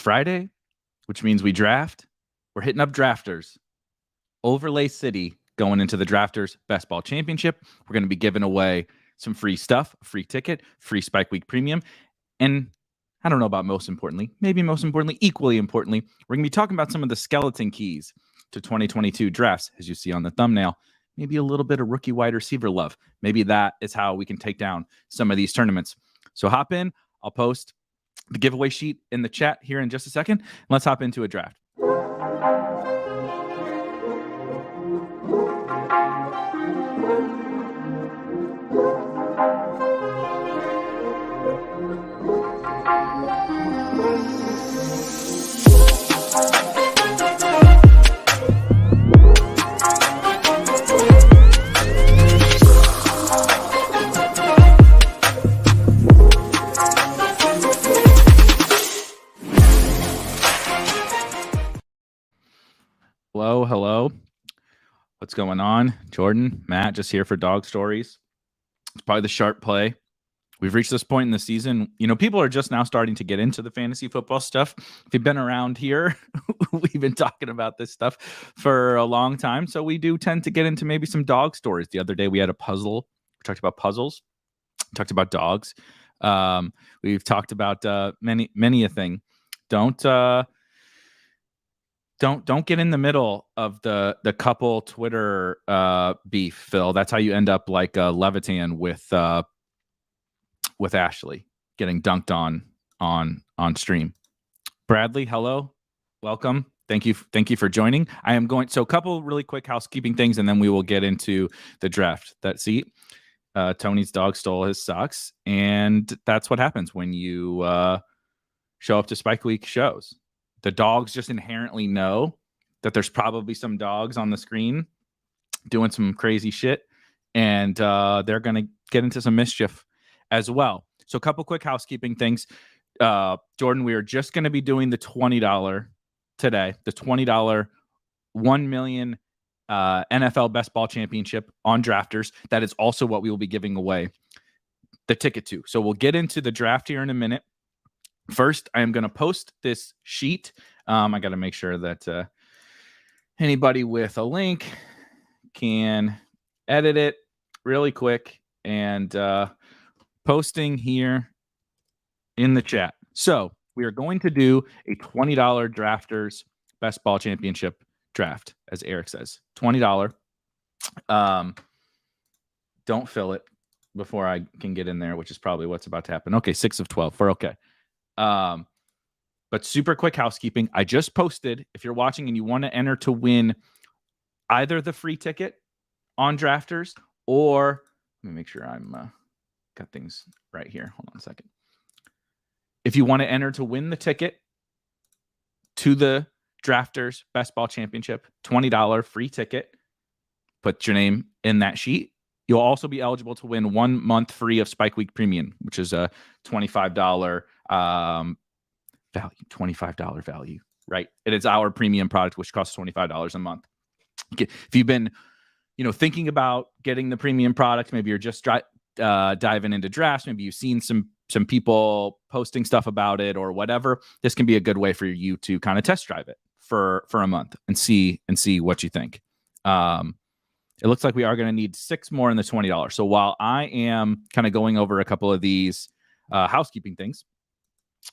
Friday, which means we draft. We're hitting up drafters. Overlay City going into the Drafters Best Ball Championship. We're going to be giving away some free stuff, a free ticket, free Spike Week Premium. And I don't know about most importantly, maybe most importantly, equally importantly, we're going to be talking about some of the skeleton keys to 2022 drafts, as you see on the thumbnail. Maybe a little bit of rookie wide receiver love. Maybe that is how we can take down some of these tournaments. So hop in. I'll post the giveaway sheet in the chat here in just a second. Let's hop into a draft. Hello. What's going on? Jordan, Matt, just here for Dog Stories. It's probably the sharp play. We've reached this point in the season. You know, people are just now starting to get into the fantasy football stuff. If you've been around here, we've been talking about this stuff for a long time. So we do tend to get into maybe some dog stories. The other day we had a puzzle. We talked about puzzles. We talked about dogs. We've talked about many a thing. Don't get in the middle of the couple Twitter beef, Phil. That's how you end up like Levitan with Ashley getting dunked on stream. Bradley, hello, welcome. Thank you for joining. So a couple really quick housekeeping things, and then we will get into the draft. Tony's dog stole his socks, and that's what happens when you show up to Spike Week shows. The dogs just inherently know that there's probably some dogs on the screen doing some crazy shit, and they're going to get into some mischief as well. So a couple quick housekeeping things. Jordan, we are just going to be doing the $20 today, the $20 $1 million NFL Best Ball Championship on Drafters. That is also what we will be giving away the ticket to. So we'll get into the draft here in a minute. First, I am going to post this sheet. I got to make sure that anybody with a link can edit it really quick and posting here in the chat. So we are going to do a $20 Drafters Best Ball Championship draft, as Erik says. $20. Don't fill it before I can get in there, which is probably what's about to happen. Okay, 6 of 12. We're okay. But super quick housekeeping. I just posted, if you're watching and you want to enter to win either the free ticket on Drafters, or let me make sure I'm got things right here. Hold on a second. If you want to enter to win the ticket to the Drafters Best Ball Championship, $20 free ticket, put your name in that sheet. You'll also be eligible to win 1 month free of Spike Week Premium, which is a $25 value, $25 value, right? It is our premium product, which costs $25 a month. If you've been, thinking about getting the premium product, maybe you're just diving into drafts, maybe you've seen some people posting stuff about it or whatever, this can be a good way for you to kind of test drive it for a month and see what you think. It looks like we are going to need 6 more in the $20. So while I am kind of going over a couple of these housekeeping things,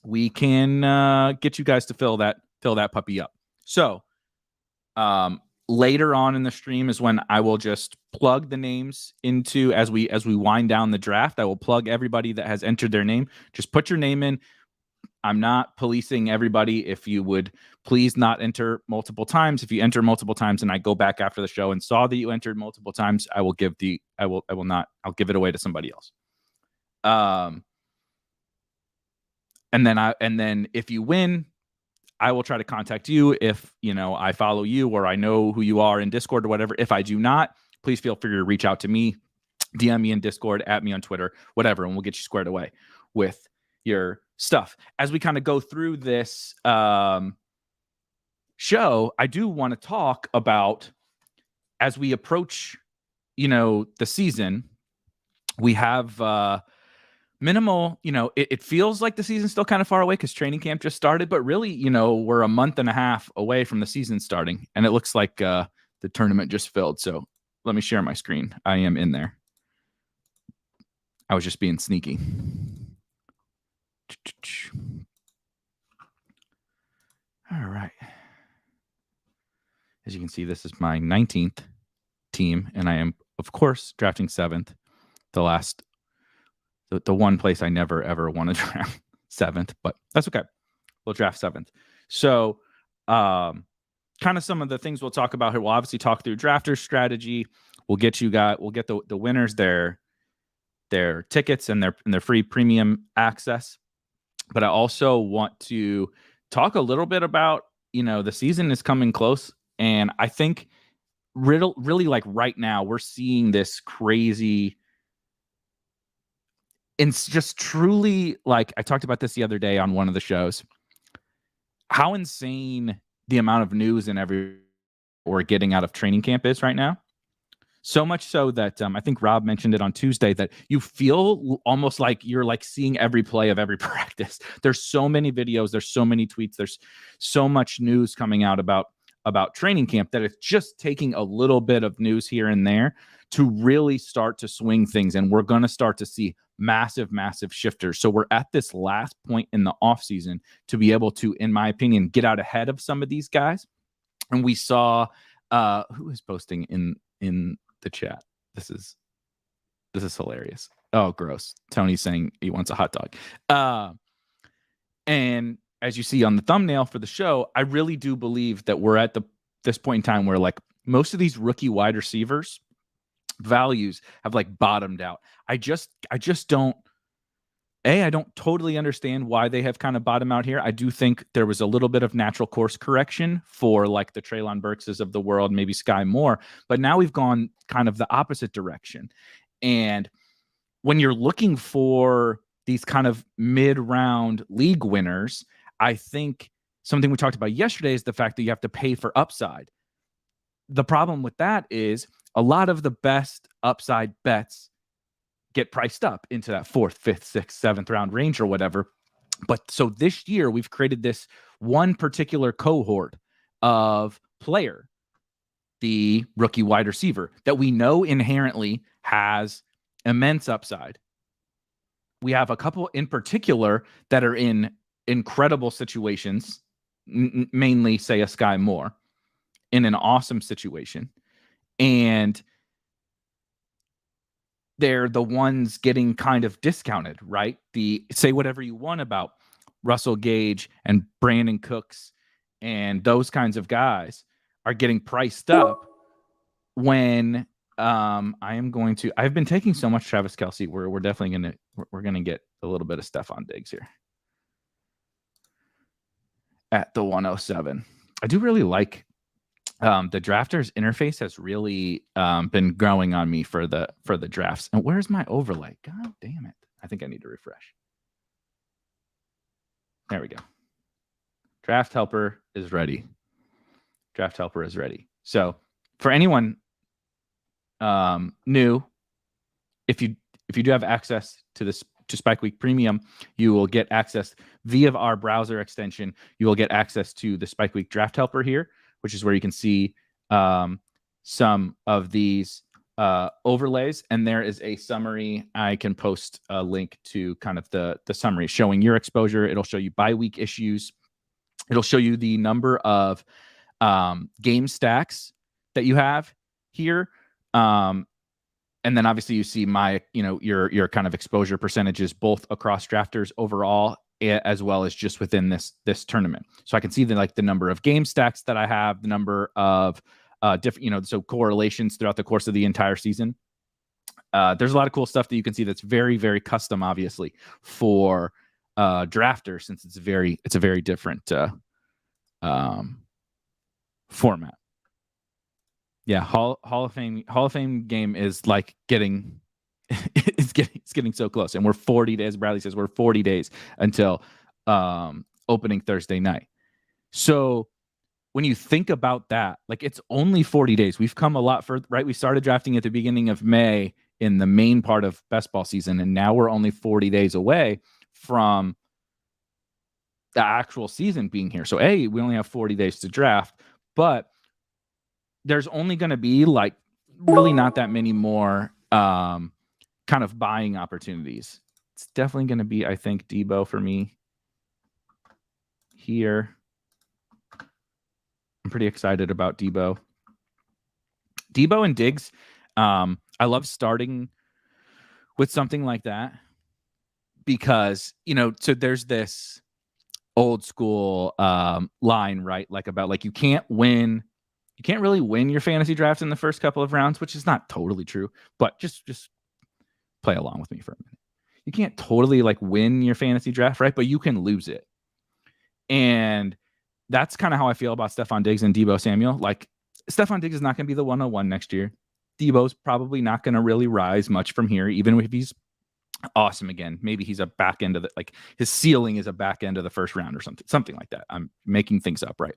we can get you guys to fill that puppy up. So later on in the stream is when I will just plug the names into, as we wind down the draft, I will plug everybody that has entered their name. Just put your name in. I'm not policing everybody. If you would please not enter multiple times. If you enter multiple times and I go back after the show and saw that you entered multiple times, I'll give it away to somebody else. And then if you win, I will try to contact you if, I follow you or I know who you are in Discord or whatever. If I do not, please feel free to reach out to me, DM me in Discord, at me on Twitter, whatever, and we'll get you squared away with your stuff. As we kind of go through this show, I do want to talk about, as we approach, the season, we have minimal, it feels like the season's still kind of far away because training camp just started, but really, we're a month and a half away from the season starting, and it looks like the tournament just filled. So let me share my screen. I am in there. I was just being sneaky. All right. As you can see, this is my 19th team, and I am, of course, drafting 7th. The one place I never, ever want to draft 7th, but that's okay. We'll draft 7th. So kind of some of the things we'll talk about here. We'll obviously talk through drafter strategy. We'll get the winners their tickets and their free premium access. But I also want to talk a little bit about, the season is coming close. And I think really like right now, we're seeing this crazy. It's just truly, like, I talked about this the other day on one of the shows, how insane the amount of news and we're getting out of training camp is right now. So much so that I think Rob mentioned it on Tuesday, that you feel almost like you're like seeing every play of every practice. There's so many videos, there's so many tweets, there's so much news coming out about training camp that it's just taking a little bit of news here and there to really start to swing things. And we're going to start to see massive shifters. So we're at this last point in the offseason to be able to, in my opinion, get out ahead of some of these guys. And we saw who is posting in the chat. This is hilarious. Oh, gross. Tony's saying he wants a hot dog. And as you see on the thumbnail for the show, I really do believe that we're at this point in time where, like, most of these rookie wide receivers values have like bottomed out. I just don't I don't totally understand why they have kind of bottomed out here. I do think there was a little bit of natural course correction for like the Treylon Burkses of the world, maybe Sky Moore, but now we've gone kind of the opposite direction. And when you're looking for these kind of mid-round league winners, I think something we talked about yesterday is the fact that you have to pay for upside. The problem with that is a lot of the best upside bets get priced up into that 4th, 5th, 6th, 7th round range or whatever. But so this year we've created this one particular cohort of player, the rookie wide receiver, that we know inherently has immense upside. We have a couple in particular that are in incredible situations, mainly say a Sky Moore in an awesome situation. And they're the ones getting kind of discounted, right? Say whatever you want about Russell Gage and Brandon Cooks and those kinds of guys are getting priced up when I've been taking so much Travis Kelce. We're definitely going to get a little bit of Stephon Diggs here at the 107. I do really like the drafters interface has really been growing on me for the drafts. And where's my overlay? God damn it. I think I need to refresh. There we go. Draft helper is ready. Draft helper is ready. So for anyone new, if you do have access to Spike Week Premium, you will get access via our browser extension. You will get access to the Spike Week Draft Helper here, which is where you can see some of these overlays. And there is a summary. I can post a link to kind of the summary showing your exposure. It'll show you bi-week issues. It'll show you the number of game stacks that you have here. And then obviously you see your kind of exposure percentages, both across drafters overall, as well as just within this tournament. So I can see the number of game stacks that I have, the number of different, so correlations throughout the course of the entire season. There's a lot of cool stuff that you can see that's very, very custom, obviously, for drafters, since it's a very different format. Yeah, Hall of Fame game is like getting it's getting so close, and we're 40 days. Bradley says we're 40 days until opening Thursday night. So when you think about that, like, it's only 40 days. We've come a lot further, right? We started drafting at the beginning of May. in the main part of best ball season. And now we're only 40 days away from the actual season being here. So we only have 40 days to draft, but there's only going to be like really not that many more kind of buying opportunities. It's definitely going to be, I think, Debo for me here. I'm pretty excited about Debo. Debo and Diggs. I love starting with something like that because, so there's this old school line, right? Like about like you can't really win your fantasy draft in the first couple of rounds, which is not totally true, but just play along with me for a minute. You can't totally like win your fantasy draft, right? But you can lose it. And that's kind of how I feel about Stephon Diggs and Deebo Samuel. Like Stephon Diggs is not going to be the 101 next year. Deebo's probably not going to really rise much from here, even if he's awesome again. Maybe he's a back end of like his ceiling is a back end of the first round or something like that. I'm making things up, right?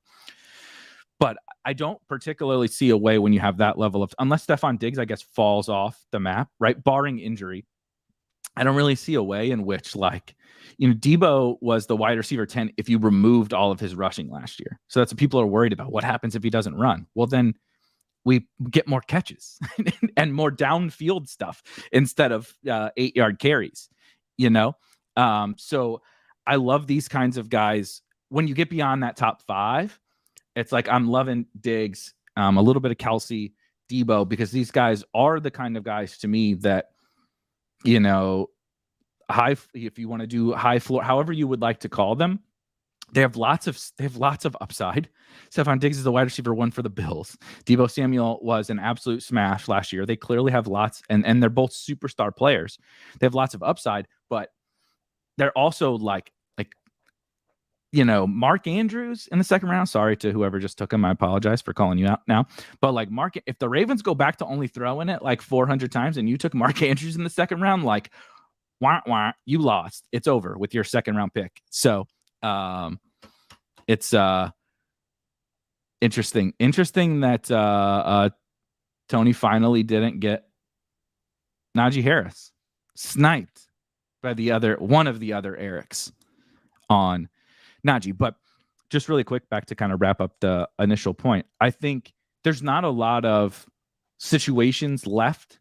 But I don't particularly see a way when you have that level of, unless Stephon Diggs, I guess, falls off the map, right? Barring injury, I don't really see a way in which, like, Debo was the wide receiver 10 if you removed all of his rushing last year. So that's what people are worried about. What happens if he doesn't run? Well, then we get more catches and more downfield stuff instead of 8-yard carries, So I love these kinds of guys. When you get beyond that top 5, it's like I'm loving Diggs, a little bit of Kelsey, Debo, because these guys are the kind of guys to me that, high, if you want to do high floor, however you would like to call them, they have lots of upside. Stephon Diggs is the wide receiver 1 for the Bills. Deebo Samuel was an absolute smash last year. They clearly have lots, and they're both superstar players. They have lots of upside, but they're also like Mark Andrews in the second round. Sorry to whoever just took him. I apologize for calling you out now. But like if the Ravens go back to only throwing it like 400 times and you took Mark Andrews in the second round, like, wah, you lost. It's over with your second round pick. So it's interesting that Tony finally didn't get Najee Harris sniped by one of the other Eriks on Najee. But just really quick, back to kind of wrap up the initial point. I think there's not a lot of situations left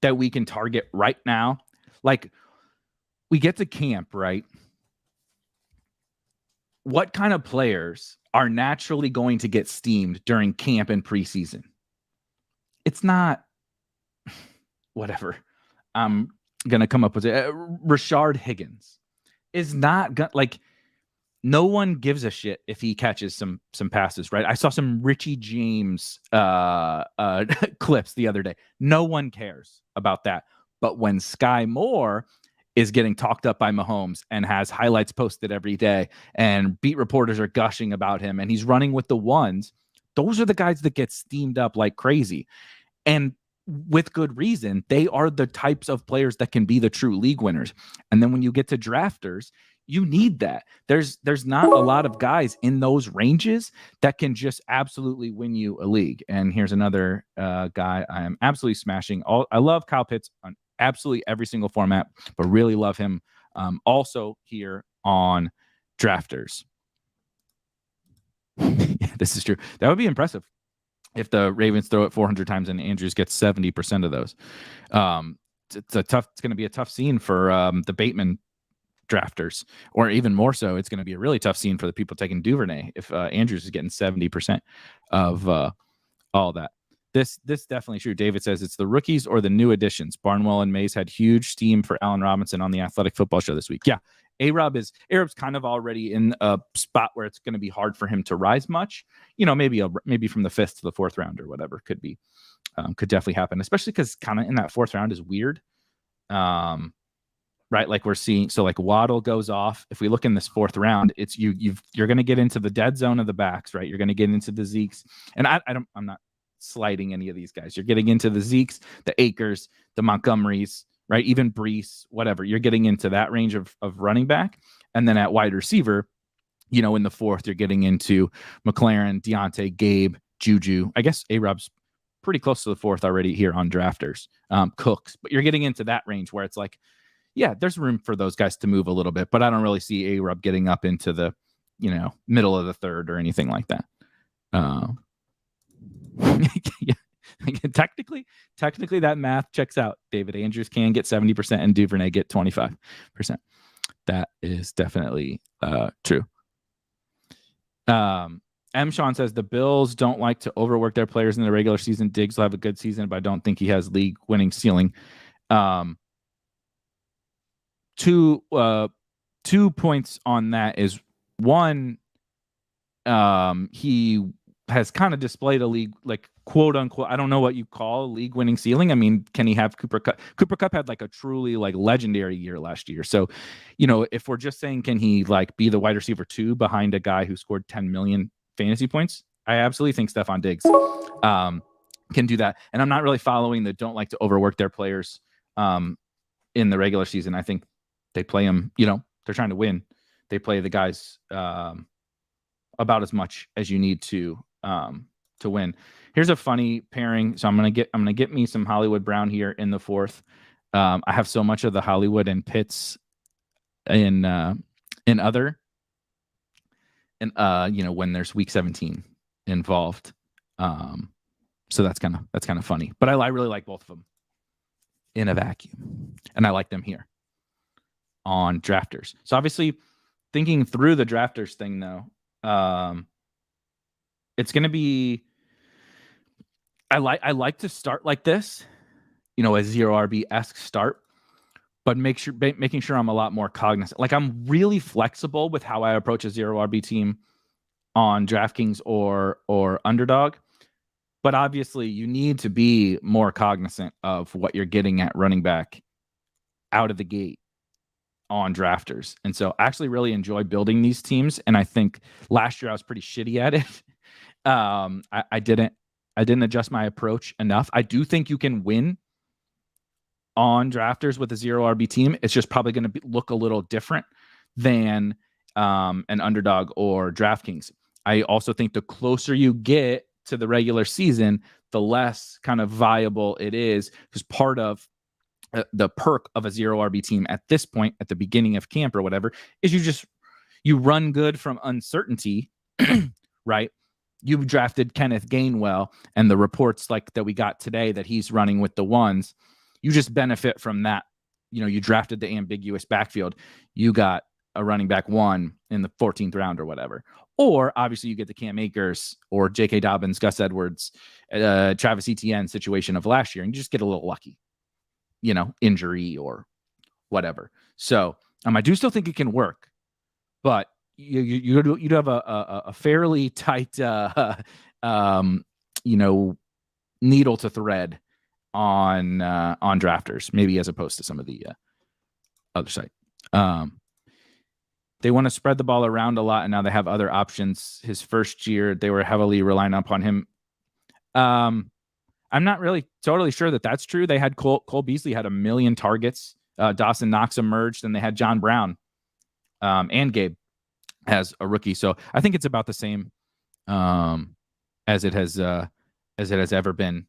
that we can target right now. Like, we get to camp, right? What kind of players are naturally going to get steamed during camp and preseason? It's not whatever. I'm going to come up with it. Rashard Higgins is not like, no one gives a shit if he catches some passes, right? I saw some Richie James clips the other day. No one cares about that. But when Sky Moore is getting talked up by Mahomes and has highlights posted every day and beat reporters are gushing about him and he's running with the ones, those are the guys that get steamed up like crazy. And with good reason, they are the types of players that can be the true league winners. And then when you get to drafters, you need that. There's not a lot of guys in those ranges that can just absolutely win you a league. And here's another guy I am absolutely smashing. I love Kyle Pitts on absolutely every single format, but really love him also here on drafters. Yeah, this is true. That would be impressive if the Ravens throw it 400 times and Andrews gets 70% of those. It's going to be a tough scene for the Bateman drafters, or even more so, it's going to be a really tough scene for the people taking Duvernay if Andrews is getting 70% of all that. This definitely true. David says it's the rookies or the new additions. Barnwell and Mays had huge steam for Allen Robinson on the Athletic Football Show this week. Yeah, Arab's kind of already in a spot where it's going to be hard for him to rise much. Maybe from the 5th to the 4th round or whatever could definitely happen, especially because kind of in that 4th round is weird. Right, like we're seeing. So like Waddle goes off. If we look in this 4th round, it's you're going to get into the dead zone of the backs, right? You're going to get into the Zekes, and I'm not slighting any of these guys. You're getting into the Zekes, the Akers, the Montgomerys, right? Even Brees, whatever. You're getting into that range of running back, and then at wide receiver, in the 4th, you're getting into McLaren, Deontay, Gabe, Juju. I guess A-Rob's pretty close to the 4th already here on drafters. Cooks, but you're getting into that range where it's like, yeah, there's room for those guys to move a little bit, but I don't really see A-Rub getting up into the, middle of the 3rd or anything like that. Yeah. Technically that math checks out. David Andrews can get 70% and Duvernay get 25%. That is definitely true. M. Sean says the Bills don't like to overwork their players in the regular season. Diggs will have a good season, but I don't think he has league winning ceiling. Two points on that is one, he has kind of displayed a league, like, quote unquote, I don't know what you call league winning ceiling. I mean, can he have Cooper Kupp? Cooper Kupp had like a truly like legendary year last year. So, if we're just saying, can he like be the wide receiver 2 behind a guy who scored 10 million fantasy points? I absolutely think Stephon Diggs can do that. And I'm not really following the don't like to overwork their players in the regular season. I think they play them, they're trying to win. They play the guys about as much as you need to win. Here's a funny pairing. So I'm gonna get me some Hollywood Brown here in the 4th. I have so much of the Hollywood and Pitts in other, and when there's week 17 involved. So that's kind of funny. But I really like both of them in a vacuum, and I like them here on drafters. So obviously, thinking through the drafters thing though, it's going to be, I like to start like this, a 0 RB-esque start, but making sure I'm a lot more cognizant. Like, I'm really flexible with how I approach a 0 RB team on DraftKings or Underdog. But obviously, you need to be more cognizant of what you're getting at running back out of the gate on drafters. And so I actually really enjoy building these teams. And I think last year I was pretty shitty at it. I didn't adjust my approach enough. I do think you can win on drafters with a 0 RB team. It's just probably going to look a little different than an Underdog or DraftKings. I also think the closer you get to the regular season, the less kind of viable it is, because part of the perk of a 0 RB team at this point, at the beginning of camp or whatever, is you run good from uncertainty, right? You've drafted Kenneth Gainwell, and the reports like that we got today that he's running with the ones, you just benefit from that. You drafted the ambiguous backfield. You got a running back 1 in the 14th round or whatever. Or obviously you get the Cam Akers or J.K. Dobbins, Gus Edwards, Travis Etienne situation of last year, and you just get a little lucky, injury or whatever. So I do still think it can work, but you'd have a fairly tight, needle to thread on drafters, maybe, as opposed to some of the other site. They want to spread the ball around a lot, and now they have other options. His first year, they were heavily relying upon him. I'm not really totally sure that that's true. They had Cole Beasley had 1 million targets. Dawson Knox emerged, and they had John Brown and Gabe as a rookie. So I think it's about the same as it has ever been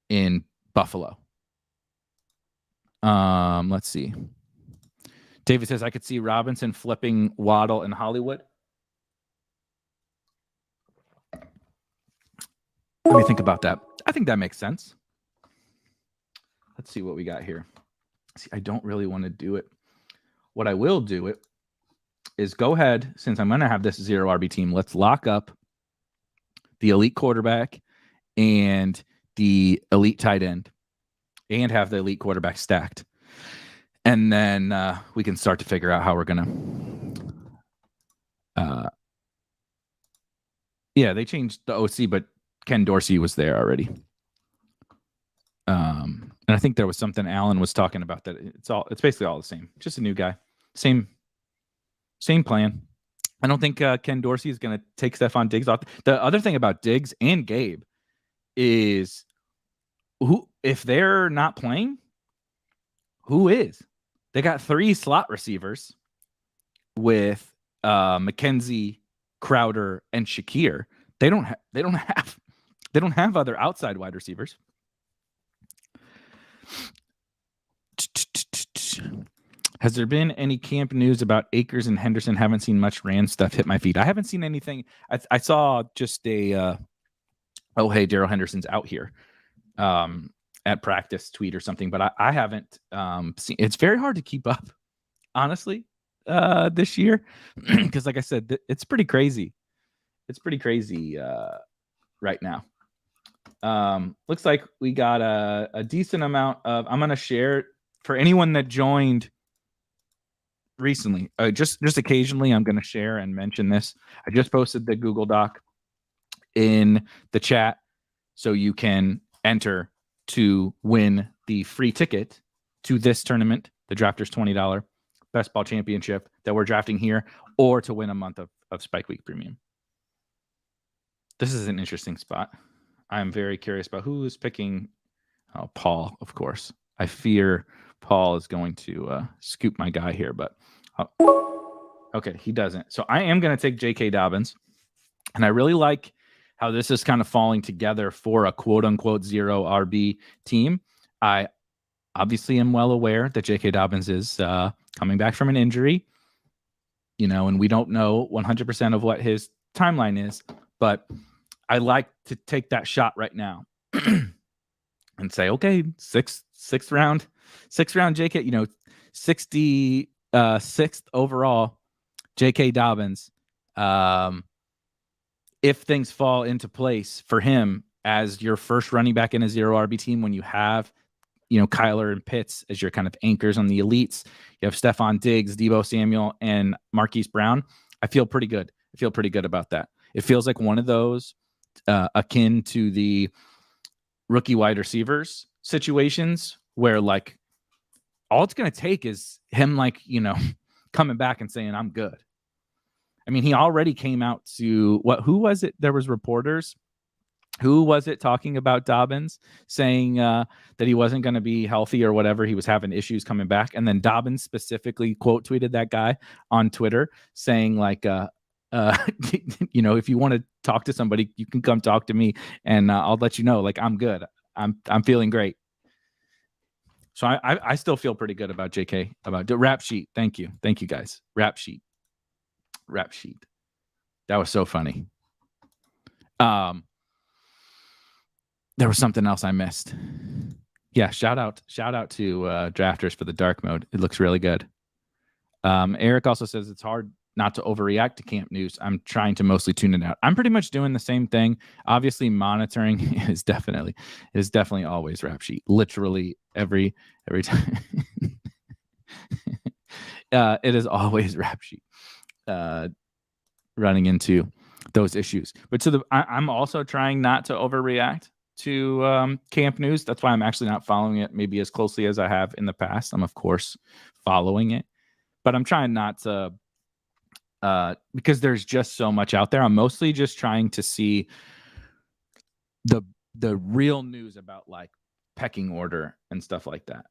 in Buffalo. Let's see. David says, I could see Robinson flipping Waddle in Hollywood. Let me think about that. I think that makes sense. Let's see what we got here. See, I don't really want to do it. What I will do it is go ahead, since I'm going to have this 0 RB team, let's lock up the elite quarterback and the elite tight end and have the elite quarterback stacked. And then we can start to figure out how we're going to... yeah, they changed the OC, but Ken Dorsey was there already. And I think there was something Alan was talking about that it's basically all the same. Just a new guy. Same plan. I don't think Ken Dorsey is going to take Stephon Diggs off. The other thing about Diggs and Gabe is if they're not playing, who is? They got 3 slot receivers with McKenzie, Crowder, and Shakir. They don't have They don't have other outside wide receivers. Has there been any camp news about Akers and Henderson? Haven't seen much Rand stuff hit my feed. I haven't seen anything. I saw just a, oh, hey, Darrell Henderson's out here at practice tweet or something, but I haven't seen. It's very hard to keep up, honestly, this year, because like I said, it's pretty crazy. It's pretty crazy right now. Looks like we got a decent amount of, I'm going to share for anyone that joined recently, just occasionally, I'm going to share and mention this. I just posted the Google Doc in the chat so you can enter to win the free ticket to this tournament, the Drafters $20 Best Ball Championship that we're drafting here, or to win a month of Spike Week Premium. This is an interesting spot. I'm very curious about who is picking. Oh, Paul, of course. I fear Paul is going to scoop my guy here, but okay, he doesn't. So I am going to take J.K. Dobbins, and I really like how this is kind of falling together for a quote-unquote zero RB team. I obviously am well aware that J.K. Dobbins is coming back from an injury, and we don't know 100% of what his timeline is, but I like to take that shot right now and say, okay, sixth round JK, 66th overall JK Dobbins. If things fall into place for him as your first running back in a zero RB team, when you have, Kyler and Pitts as your kind of anchors on the elites, you have Stephon Diggs, Deebo Samuel, and Marquise Brown. I feel pretty good. About that. It feels like one of those akin to the rookie wide receivers situations where like all it's going to take is him coming back and saying, I'm good. I mean, he already came out to who was it? There was reporters. Who was it talking about Dobbins saying that he wasn't going to be healthy or whatever? He was having issues coming back. And then Dobbins specifically quote tweeted that guy on Twitter saying if you want to talk to somebody, you can come talk to me and I'll let you know, like, I'm good. I'm feeling great. So I still feel pretty good about JK, about the rap sheet. Thank you. Thank you guys. Rap sheet. That was so funny. There was something else I missed. Yeah. Shout out to Drafters for the dark mode. It looks really good. Eric also says it's hard not to overreact to camp news. I'm trying to mostly tune it out. I'm pretty much doing the same thing. Obviously, monitoring is definitely always rap sheet. Literally every time. It is always rap sheet. Running into those issues, but I'm also trying not to overreact to camp news. That's why I'm actually not following it maybe as closely as I have in the past. I'm of course following it, but I'm trying not to. Because there's just so much out there. I'm mostly just trying to see the real news about like pecking order and stuff like that.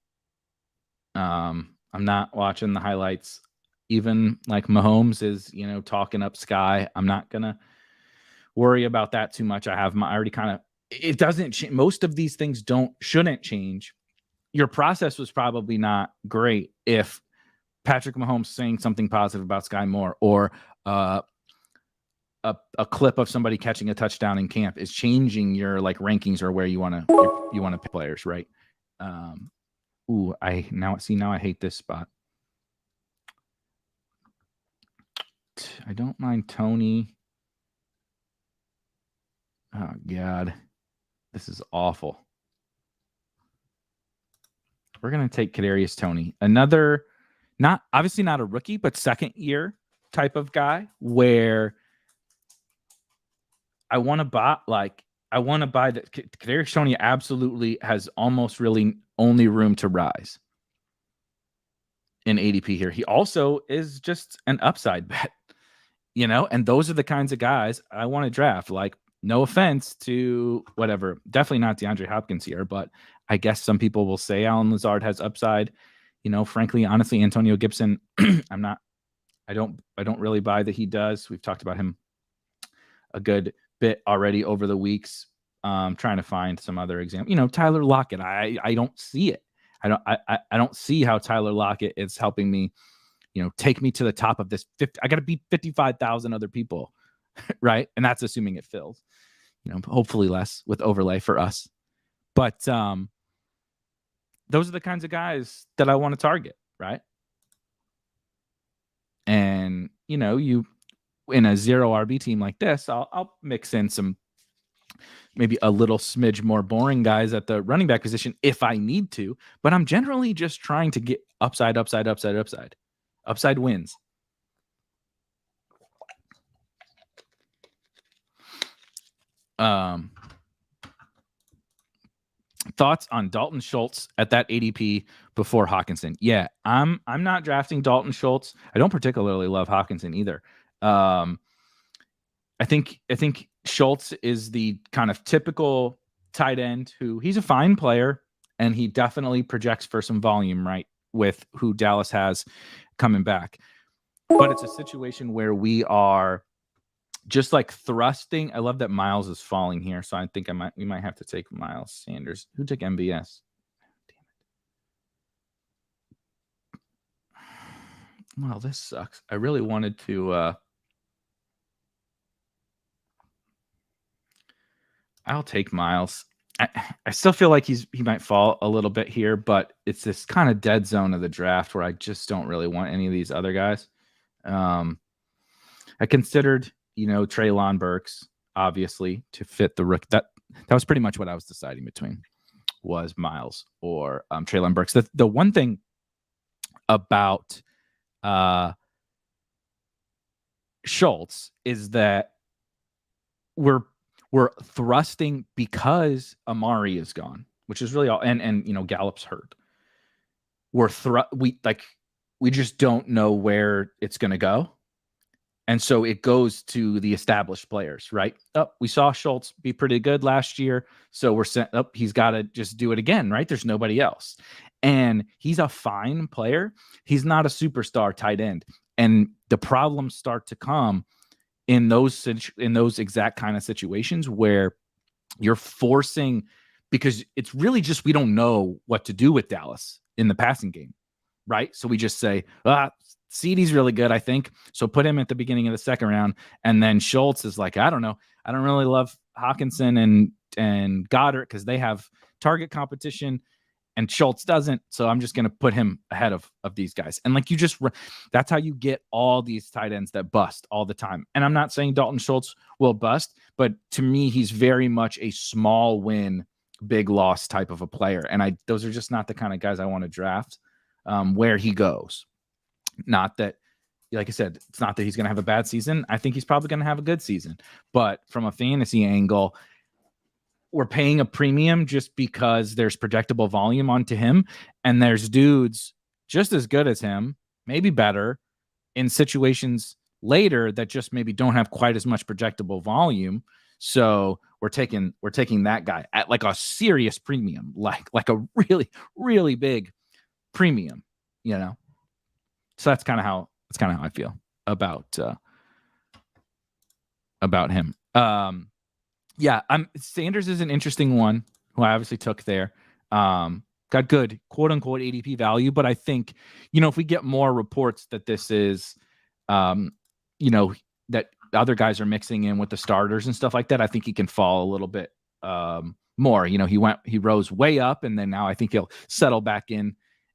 I'm not watching the highlights. Even like Mahomes is, talking up Sky. I'm not gonna worry about that too much. I already kind of. It doesn't. Most of these things shouldn't change. Your process was probably not great if Patrick Mahomes saying something positive about Sky Moore or a clip of somebody catching a touchdown in camp is changing your like rankings or where you want to pick players, right? Now I hate this spot. I don't mind Tony. Oh God, this is awful. We're gonna take Kadarius Toney, another. Obviously not a rookie, but second year type of guy where I want to buy that Kadarius Toney absolutely has almost really only room to rise in ADP here. He also is just an upside bet, and those are the kinds of guys I want to draft. Like, no offense to whatever, definitely not DeAndre Hopkins here, but I guess some people will say Allen Lazard has upside. Frankly, honestly, Antonio Gibson, I don't really buy that he does. We've talked about him a good bit already over the weeks. Trying to find some other example. Tyler Lockett. I don't see it. I don't see how Tyler Lockett is helping me, take me to the top of this 50. I got to beat 55,000 other people, right? And that's assuming it fills. Hopefully less with overlay for us. But those are the kinds of guys that I want to target, right? And you in a 0 RB team like this, I'll mix in some, maybe a little smidge more boring guys at the running back position if I need to, but I'm generally just trying to get upside wins. Thoughts on Dalton Schultz at that ADP before Hawkinson? Yeah, I'm not drafting Dalton Schultz. I don't particularly love Hawkinson either. I think Schultz is the kind of typical tight end who he's a fine player and he definitely projects for some volume, right, with who Dallas has coming back. But it's a situation where we are just like thrusting. I love that Miles is falling here, so I think we might have to take Miles Sanders. Who took MVS? Damn it. Well, this sucks. I really wanted to I'll take Miles. I still feel like he might fall a little bit here, but it's this kind of dead zone of the draft where I just don't really want any of these other guys. I considered, Treylon Burks, obviously, to fit the rook. That was pretty much what I was deciding between, was Miles or Treylon Burks. The one thing about Schultz is that we're thrusting because Amari is gone, which is really all, and Gallup's hurt. We just don't know where it's going to go. And so it goes to the established players, right? We saw Schultz be pretty good last year. So we're sent up. He's got to just do it again, right? There's nobody else. And he's a fine player. He's not a superstar tight end. And the problems start to come in those exact kind of situations where you're forcing, because it's really just, we don't know what to do with Dallas in the passing game, right? So we just say, CeeDee's really good, I think. So put him at the beginning of the second round. And then Schultz is like, I don't know. I don't really love Hawkinson and Goddard because they have target competition and Schultz doesn't. So I'm just going to put him ahead of these guys. And that's how you get all these tight ends that bust all the time. And I'm not saying Dalton Schultz will bust, but to me, he's very much a small win, big loss type of a player. And those are just not the kind of guys I want to draft where he goes. Not that, like I said, it's not that he's going to have a bad season. I think he's probably going to have a good season. But from a fantasy angle, we're paying a premium just because there's projectable volume onto him. And there's dudes just as good as him, maybe better, in situations later that just maybe don't have quite as much projectable volume. So we're taking that guy at like a serious premium, like a really, really big premium, So that's kind of how I feel about him. Sanders is an interesting one who I obviously took there. Got good quote unquote ADP value, but I think, if we get more reports that this is, that other guys are mixing in with the starters and stuff like that, I think he can fall a little bit more. He rose way up, and then now I think he'll settle back in.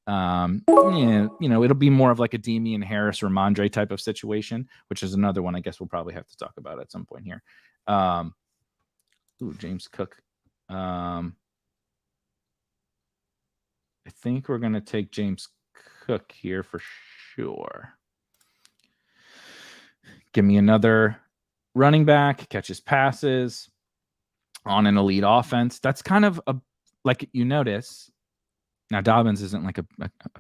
It'll be more of like a Damian Harris or Ramondre type of situation, which is another one I guess we'll probably have to talk about at some point here. James Cook. I think we're going to take James Cook here for sure. Give me another running back, catches passes on an elite offense. That's kind of like you notice. Now, Dobbins isn't like a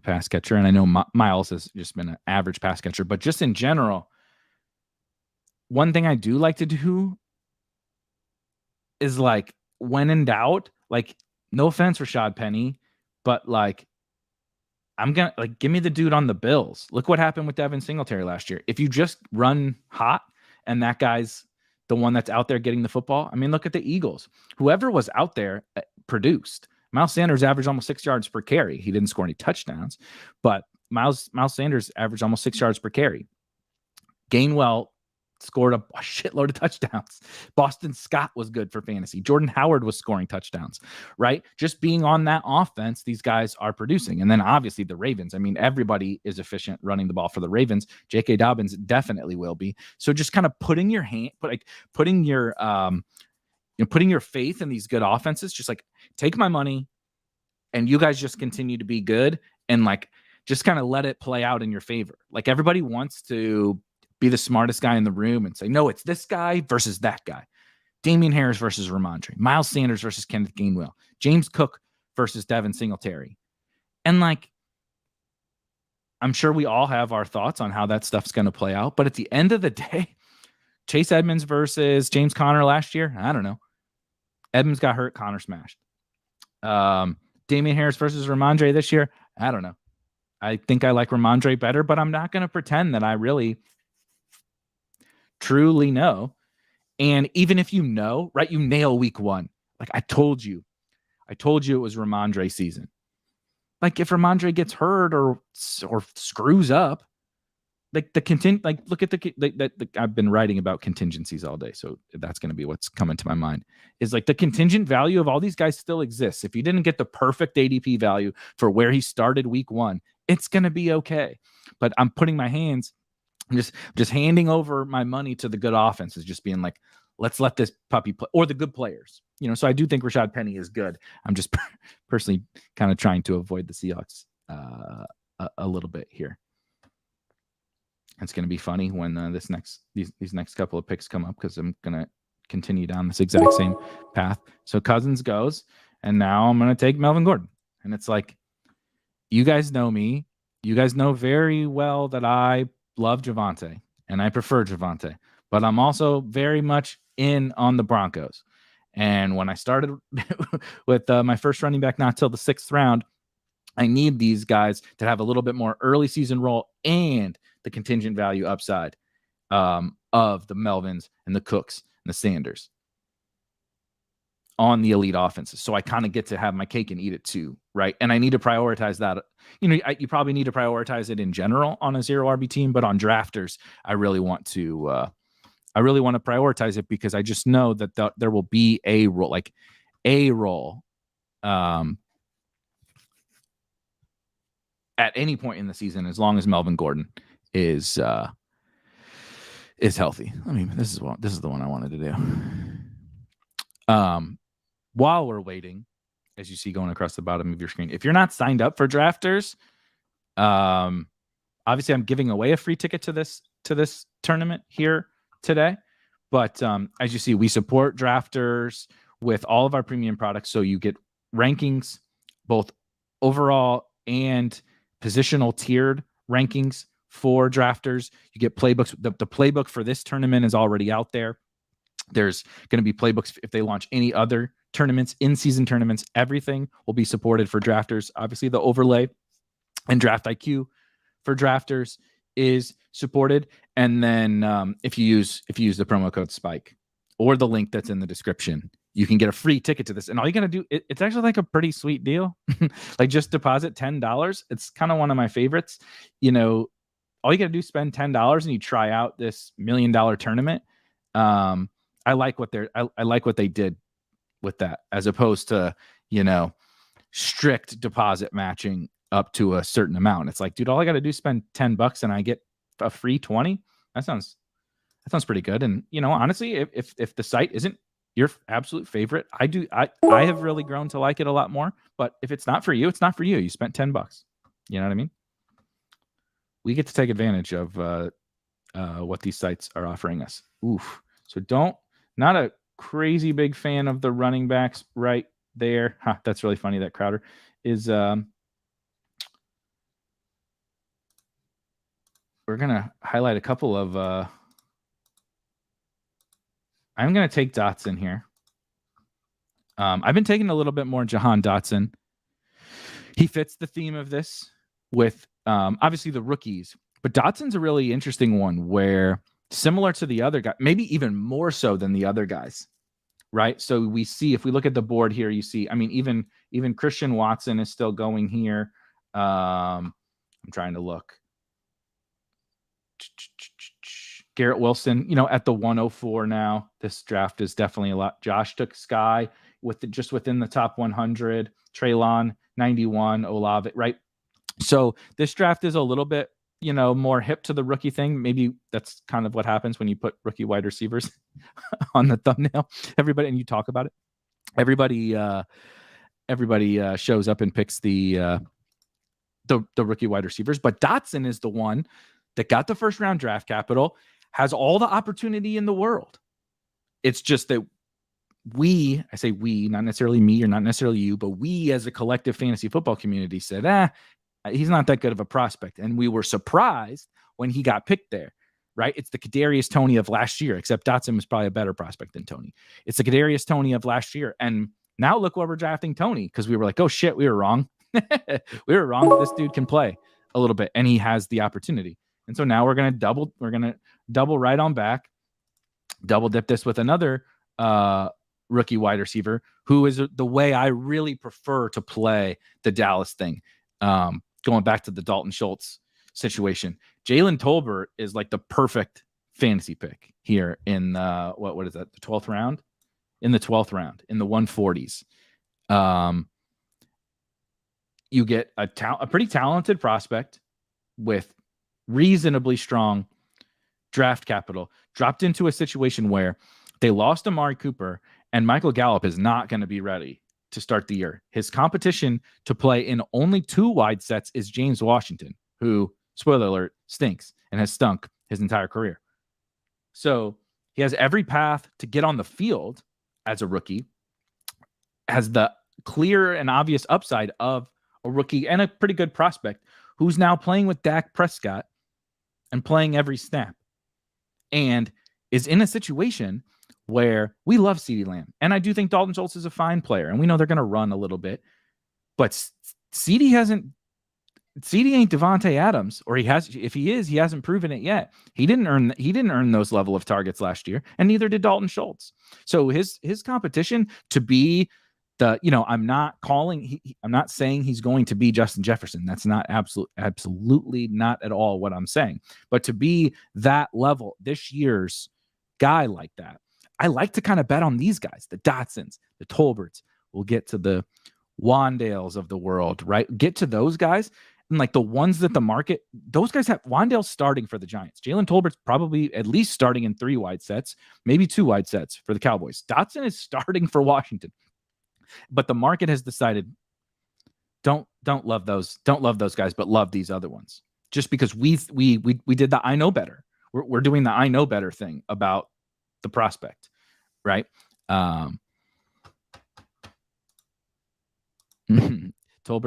pass catcher, and I know Miles has just been an average pass catcher, but just in general, one thing I do like to do is, like, when in doubt, like, no offense, Rashad Penny, but like, I'm going to give me the dude on the Bills. Look what happened with Devin Singletary last year. If you just run hot and that guy's the one that's out there getting the football. I mean, look at the Eagles. Whoever was out there produced. Miles Sanders averaged almost 6 yards per carry. He didn't score any touchdowns, but Miles Sanders averaged almost 6 yards per carry. Gainwell scored a shitload of touchdowns. Boston Scott was good for fantasy. Jordan Howard was scoring touchdowns, right? Just being on that offense, these guys are producing. And then obviously the Ravens. I mean, everybody is efficient running the ball for the Ravens. J.K. Dobbins definitely will be. So just kind of putting your putting your faith in these good offenses, just like take my money and you guys just continue to be good and like just kind of let it play out in your favor. Like everybody wants to be the smartest guy in the room and say, no, it's this guy versus that guy. Damian Harris versus Ramondre. Miles Sanders versus Kenneth Gainwell. James Cook versus Devin Singletary. And like, I'm sure we all have our thoughts on how that stuff's going to play out. But at the end of the day, Chase Edmonds versus James Conner last year, I don't know. Edmonds got hurt, Conner smashed. Damian Harris versus Ramondre this year, I don't know. I think I like Ramondre better, but I'm not going to pretend that I really truly know. And even if you know, right, you nail week one. Like I told you it was Ramondre season. Like if Ramondre gets hurt or screws up, like look at I've been writing about contingencies all day. So that's going to be what's coming to my mind is like the contingent value of all these guys still exists. If you didn't get the perfect ADP value for where he started week one, it's going to be okay. But I'm putting my hands, I'm just handing over my money to the good offenses, just being like, let's let this puppy play, or the good players. You know, so I do think Rashad Penny is good. I'm just personally kind of trying to avoid the Seahawks a little bit here. It's going to be funny when these next couple of picks come up because I'm going to continue down this exact same path. So Cousins goes, and now I'm going to take Melvin Gordon. And it's like, you guys know me. You guys know very well that I love Javonte, and I prefer Javonte. But I'm also very much in on the Broncos. And when I started with my first running back not till the 6th round, I need these guys to have a little bit more early season role and the contingent value upside of the Melvins and the Cooks and the Sanders on the elite offenses. So I kind of get to have my cake and eat it too, right? And I need to prioritize that. You know, you probably need to prioritize it in general on a 0 RB team, but on drafters, I really want to prioritize it because I just know that there will be a role, at any point in the season, as long as Melvin Gordon is healthy. I mean, this is the one I wanted to do. While we're waiting, as you see going across the bottom of your screen, if you're not signed up for drafters, obviously I'm giving away a free ticket to this tournament here today. But as you see, we support drafters with all of our premium products. So you get rankings, both overall and positional tiered rankings for drafters. You get playbooks. The playbook for this tournament is already out there. There's going to be playbooks if they launch any other tournaments, in-season tournaments. Everything will be supported for drafters. Obviously, the overlay and Draft IQ for drafters is supported. And then if you use the promo code SPIKE or the link that's in the description, you can get a free ticket to this. And all you got to do, it's actually like a pretty sweet deal. Like just deposit $10. It's kind of one of my favorites. You know, all you got to do is spend $10 and you try out this $1 million tournament. I like what they did with that, as opposed to, you know, strict deposit matching up to a certain amount. It's like, dude, all I got to do is spend $10 and I get a free 20. That sounds pretty good. And, you know, honestly, if the site isn't your absolute favorite, I have really grown to like it a lot more. But if it's not for you, it's not for you. You spent $10. You know what I mean? We get to take advantage of what these sites are offering us. Oof. So not a crazy big fan of the running backs right there. That's really funny that Crowder is we're going to highlight a couple of I'm going to take Dotson here. I've been taking a little bit more Jahan Dotson. He fits the theme of this with obviously the rookies, but Dotson's a really interesting one where similar to the other guy, maybe even more so than the other guys, right? So we see, if we look at the board here, you see, I mean, even Christian Watson is still going here. I'm trying to look. Garrett Wilson, at the 104 now. This draft is definitely a lot. Josh took Sky just within the top 100. Treylon 91, Olave, right? So this draft is a little bit, more hip to the rookie thing. Maybe that's kind of what happens when you put rookie wide receivers on the thumbnail. Everybody, and you talk about it. Everybody shows up and picks the rookie wide receivers, but Dotson is the one that got the first round draft capital, has all the opportunity in the world. It's just that I say we, not necessarily me or not necessarily you, but we as a collective fantasy football community said, he's not that good of a prospect. And we were surprised when he got picked there, right? It's the Kadarius Toney of last year, except Dotson was probably a better prospect than Toney. It's the Kadarius Toney of last year. And now look where we're drafting Toney, because we were like, oh shit, we were wrong. We were wrong. This dude can play a little bit and he has the opportunity. And so now we're going to double right on back, double dip this with another rookie wide receiver who is the way I really prefer to play the Dallas thing. Going back to the Dalton Schultz situation, Jalen Tolbert is like the perfect fantasy pick here in what is that? The 12th round? In the 12th round, in the 140s. You get a pretty talented prospect with reasonably strong draft capital, dropped into a situation where they lost Amari Cooper and Michael Gallup is not going to be ready to start the year. His competition to play in only 2 wide sets is James Washington, who, spoiler alert, stinks and has stunk his entire career. So he has every path to get on the field as a rookie, has the clear and obvious upside of a rookie and a pretty good prospect who's now playing with Dak Prescott and playing every snap, and is in a situation where we love CeeDee Lamb. And I do think Dalton Schultz is a fine player, and we know they're going to run a little bit, but CeeDee ain't Devontae Adams, or if he is, he hasn't proven it yet. He didn't earn those level of targets last year, and neither did Dalton Schultz. So his competition to be I'm not saying he's going to be Justin Jefferson. That's not absolutely not at all what I'm saying. But to be that level, this year's guy like that, I like to kind of bet on these guys, the Dotsons, the Tolberts. We'll get to the Wandales of the world, right? Get to those guys. And like the ones that the market, those guys have Wandale starting for the Giants. Jalen Tolbert's probably at least starting in 3 wide sets, maybe 2 wide sets for the Cowboys. Dotson is starting for Washington. But the market has decided don't love those guys, but love these other ones. Just because we did the I know better. We're doing the I know better thing about the prospect, right? Tolbert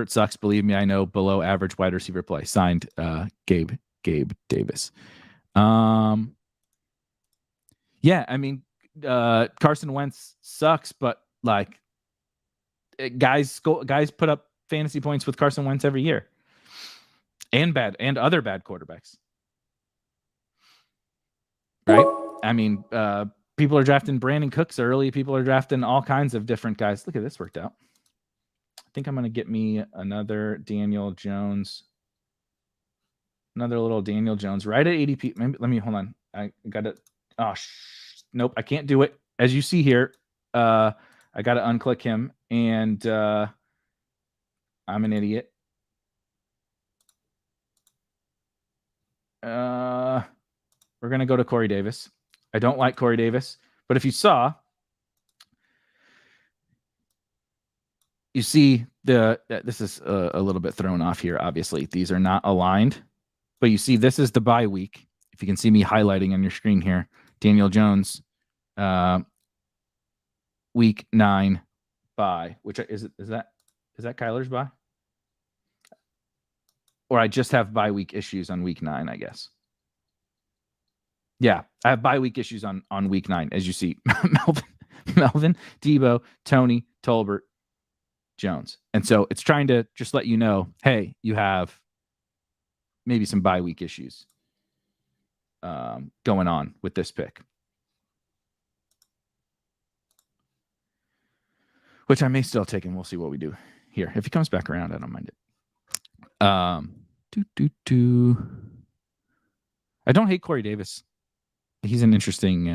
sucks. Believe me, I know. Below average wide receiver play. Signed, Gabe Davis. Yeah, I mean, Carson Wentz sucks, but like guys put up fantasy points with Carson Wentz every year, and other bad quarterbacks, right? I mean, people are drafting Brandon Cooks early. People are drafting all kinds of different guys. Look at this, worked out. I think I'm going to get me another Daniel Jones. Another little Daniel Jones right at ADP. Maybe, let me, hold on. I got it. Oh, nope. I can't do it. As you see here, I got to unclick him, and I'm an idiot. We're going to go to Corey Davis. I don't like Corey Davis, but if you saw, you see this is a little bit thrown off here. Obviously, these are not aligned, but you see this is the bye week. If you can see me highlighting on your screen here, Daniel Jones, week 9 bye. Which is that Kyler's bye? Or I just have bye week issues on week 9, I guess. Yeah, I have bye week issues on week 9, as you see. Melvin, Debo, Tony, Tolbert, Jones. And so it's trying to just let you know, hey, you have maybe some bye week issues. going on with this pick, which I may still take, and we'll see what we do here. If he comes back around, I don't mind it. I don't hate Corey Davis. He's an interesting,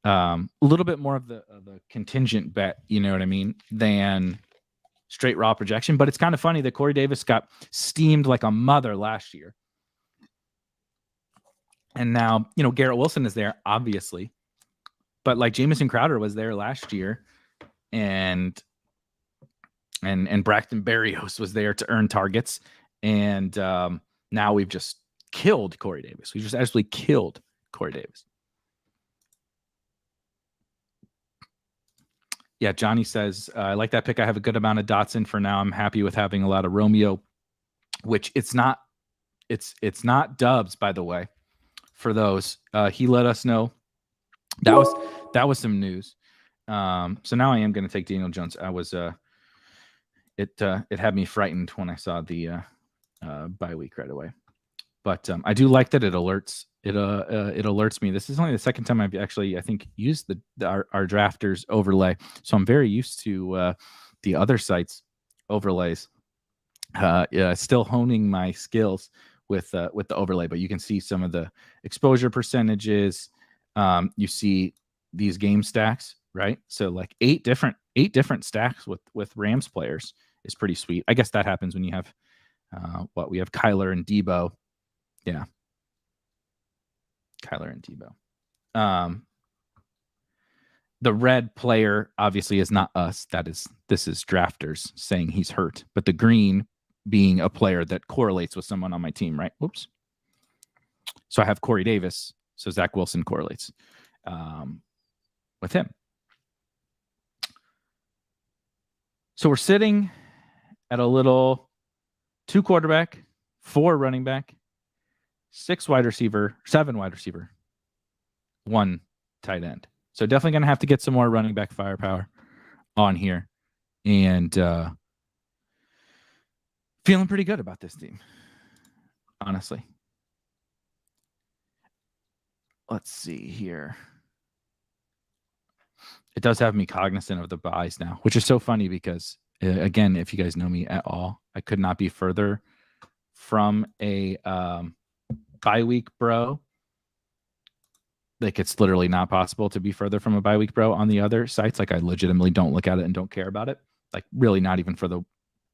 a little bit more of the contingent bet, you know what I mean, than straight raw projection. But it's kind of funny that Corey Davis got steamed like a mother last year. And now, you know, Garrett Wilson is there, obviously. But like Jamison Crowder was there last year. And Braxton Berrios was there to earn targets. And now we've just killed Corey Davis. We just absolutely killed Corey Davis. Yeah, Johnny says, I like that pick. I have a good amount of Dotson for now. I'm happy with having a lot of Romeo, which it's not Dubs, by the way, for those. He let us know. That was some news. So now I am going to take Daniel Jones. I was it had me frightened when I saw the bye week right away. But I do like that it alerts me. This is only the second time I've actually, I think, used our drafters overlay. So I'm very used to the other sites overlays. Still honing my skills with the overlay, but you can see some of the exposure percentages. You see these game stacks, right? So like eight different stacks with Rams players is pretty sweet. I guess that happens when you have we have Kyler and Debo. Yeah. Kyler and Debo. The red player obviously is not us. This is drafters saying he's hurt, but the green being a player that correlates with someone on my team, right? Whoops. So I have Corey Davis. So Zach Wilson correlates with him. So we're sitting at a little 2 quarterback, 4 running back, 6 wide receiver, 7 wide receiver, 1 tight end. So definitely going to have to get some more running back firepower on here. And feeling pretty good about this team, honestly. Let's see here. It does have me cognizant of the buys now, which is so funny because, again, if you guys know me at all, I could not be further from a bye week bro. Like, it's literally not possible to be further from a bye week bro on the other sites. Like, I legitimately don't look at it and don't care about it. Like, really not even for the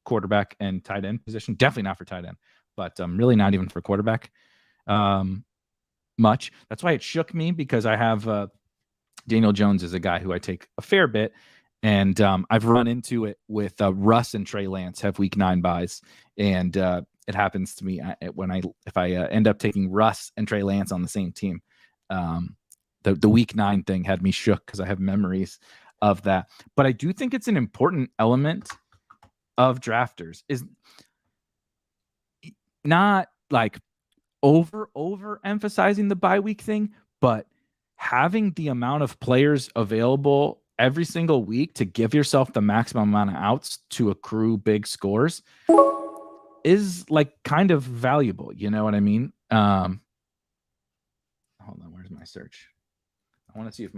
quarterback and tight end position. Definitely not for tight end, but really not even for quarterback much. That's why it shook me, because I have Daniel Jones is a guy who I take a fair bit. And I've run into it with Russ and Trey Lance have week 9 buys. And it happens to me if I end up taking Russ and Trey Lance on the same team. The week 9 thing had me shook because I have memories of that. But I do think it's an important element of drafters, is not like over emphasizing the bye week thing, but having the amount of players available every single week to give yourself the maximum amount of outs to accrue big scores is like kind of valuable. You know what I mean? Hold on. Where's my search? I want to see if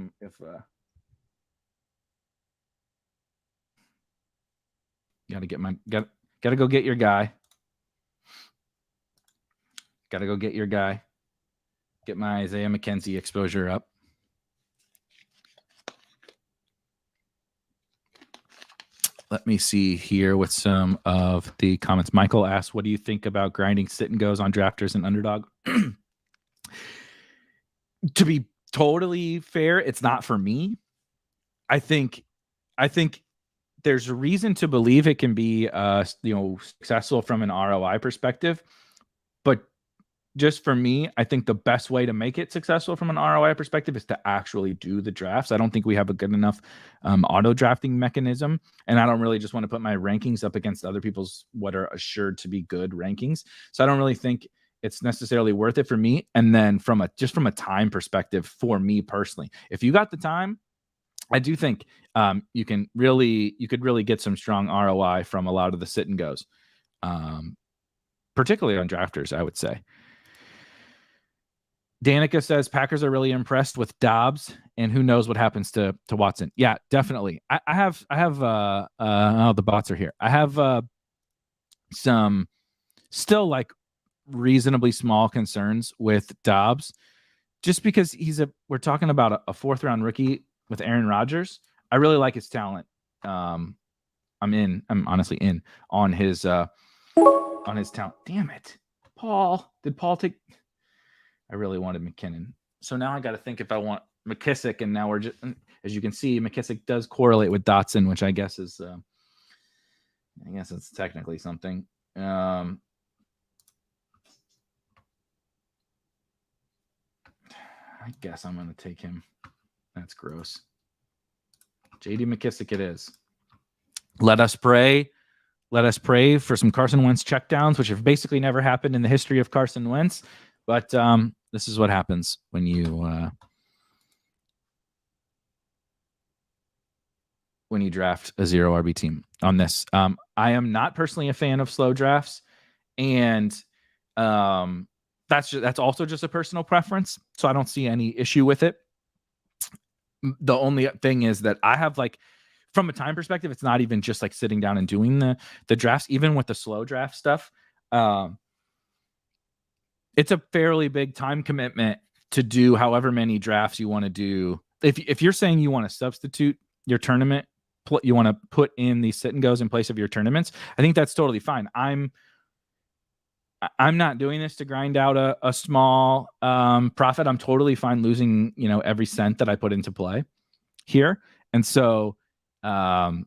gotta go get your guy. Gotta go get your guy. Get my Isaiah McKenzie exposure up. Let me see here with some of the comments. Michael asked, what do you think about grinding sit and goes on drafters and Underdog? To be totally fair, it's not for me. I think there's a reason to believe it can be successful from an ROI perspective, but just for me, I think the best way to make it successful from an ROI perspective is to actually do the drafts. I don't think we have a good enough auto drafting mechanism, and I don't really just want to put my rankings up against other people's what are assured to be good rankings. So I don't really think it's necessarily worth it for me. And then from a time perspective, for me personally, if you got the time, I do think you could really get some strong ROI from a lot of the sit and goes, particularly on drafters, I would say. Danica says Packers are really impressed with Dobbs, and who knows what happens to Watson. Yeah, definitely. I have oh, the bots are here. I have some still like reasonably small concerns with Dobbs, just because we're talking about a 4th round rookie with Aaron Rodgers. I really like his talent. I'm honestly in on his talent. Damn it, Paul. Did Paul take? I really wanted McKinnon. So now I got to think if I want McKissick, and now we're just, as you can see, McKissick does correlate with Dotson, which I guess is, I guess it's technically something. I guess I'm going to take him. That's gross. JD McKissick it is. Let us pray. Let us pray for some Carson Wentz checkdowns, which have basically never happened in the history of Carson Wentz. But this is what happens when you draft a 0 RB team on this. I am not personally a fan of slow drafts, and that's also just a personal preference. So I don't see any issue with it. The only thing is that I have, like, from a time perspective, it's not even just like sitting down and doing the drafts. Even with the slow draft stuff, it's a fairly big time commitment to do however many drafts you want to do. If you're saying you want to substitute your tournament, you want to put in these sit and goes in place of your tournaments, I think that's totally fine. I'm not doing this to grind out a small profit. I'm totally fine losing, every cent that I put into play here. And so I'm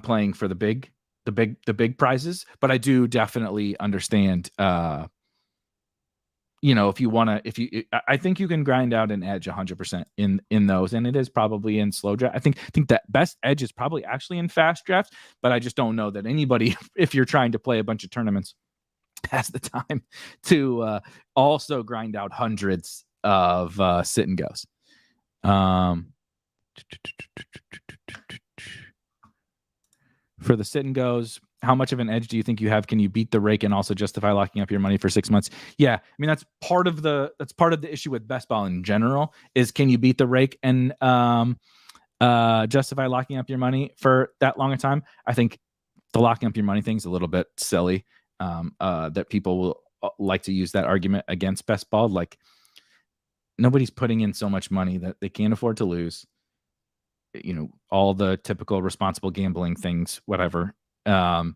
playing for the big prizes, but I do definitely understand, if you want to, I think you can grind out an edge 100% in those, and it is probably in slow draft. I think that best edge is probably actually in fast drafts, but I just don't know that anybody, if you're trying to play a bunch of tournaments, has the time to also grind out hundreds of sit and goes. For the sit and goes, how much of an edge do you think you have? Can you beat the rake and also justify locking up your money for 6 months? Yeah, I mean, that's part of the issue with best ball in general, is can you beat the rake and justify locking up your money for that long a time? I think the locking up your money thing is a little bit silly. That people will like to use that argument against best ball. Like, nobody's putting in so much money that they can't afford to lose. All the typical responsible gambling things, whatever. And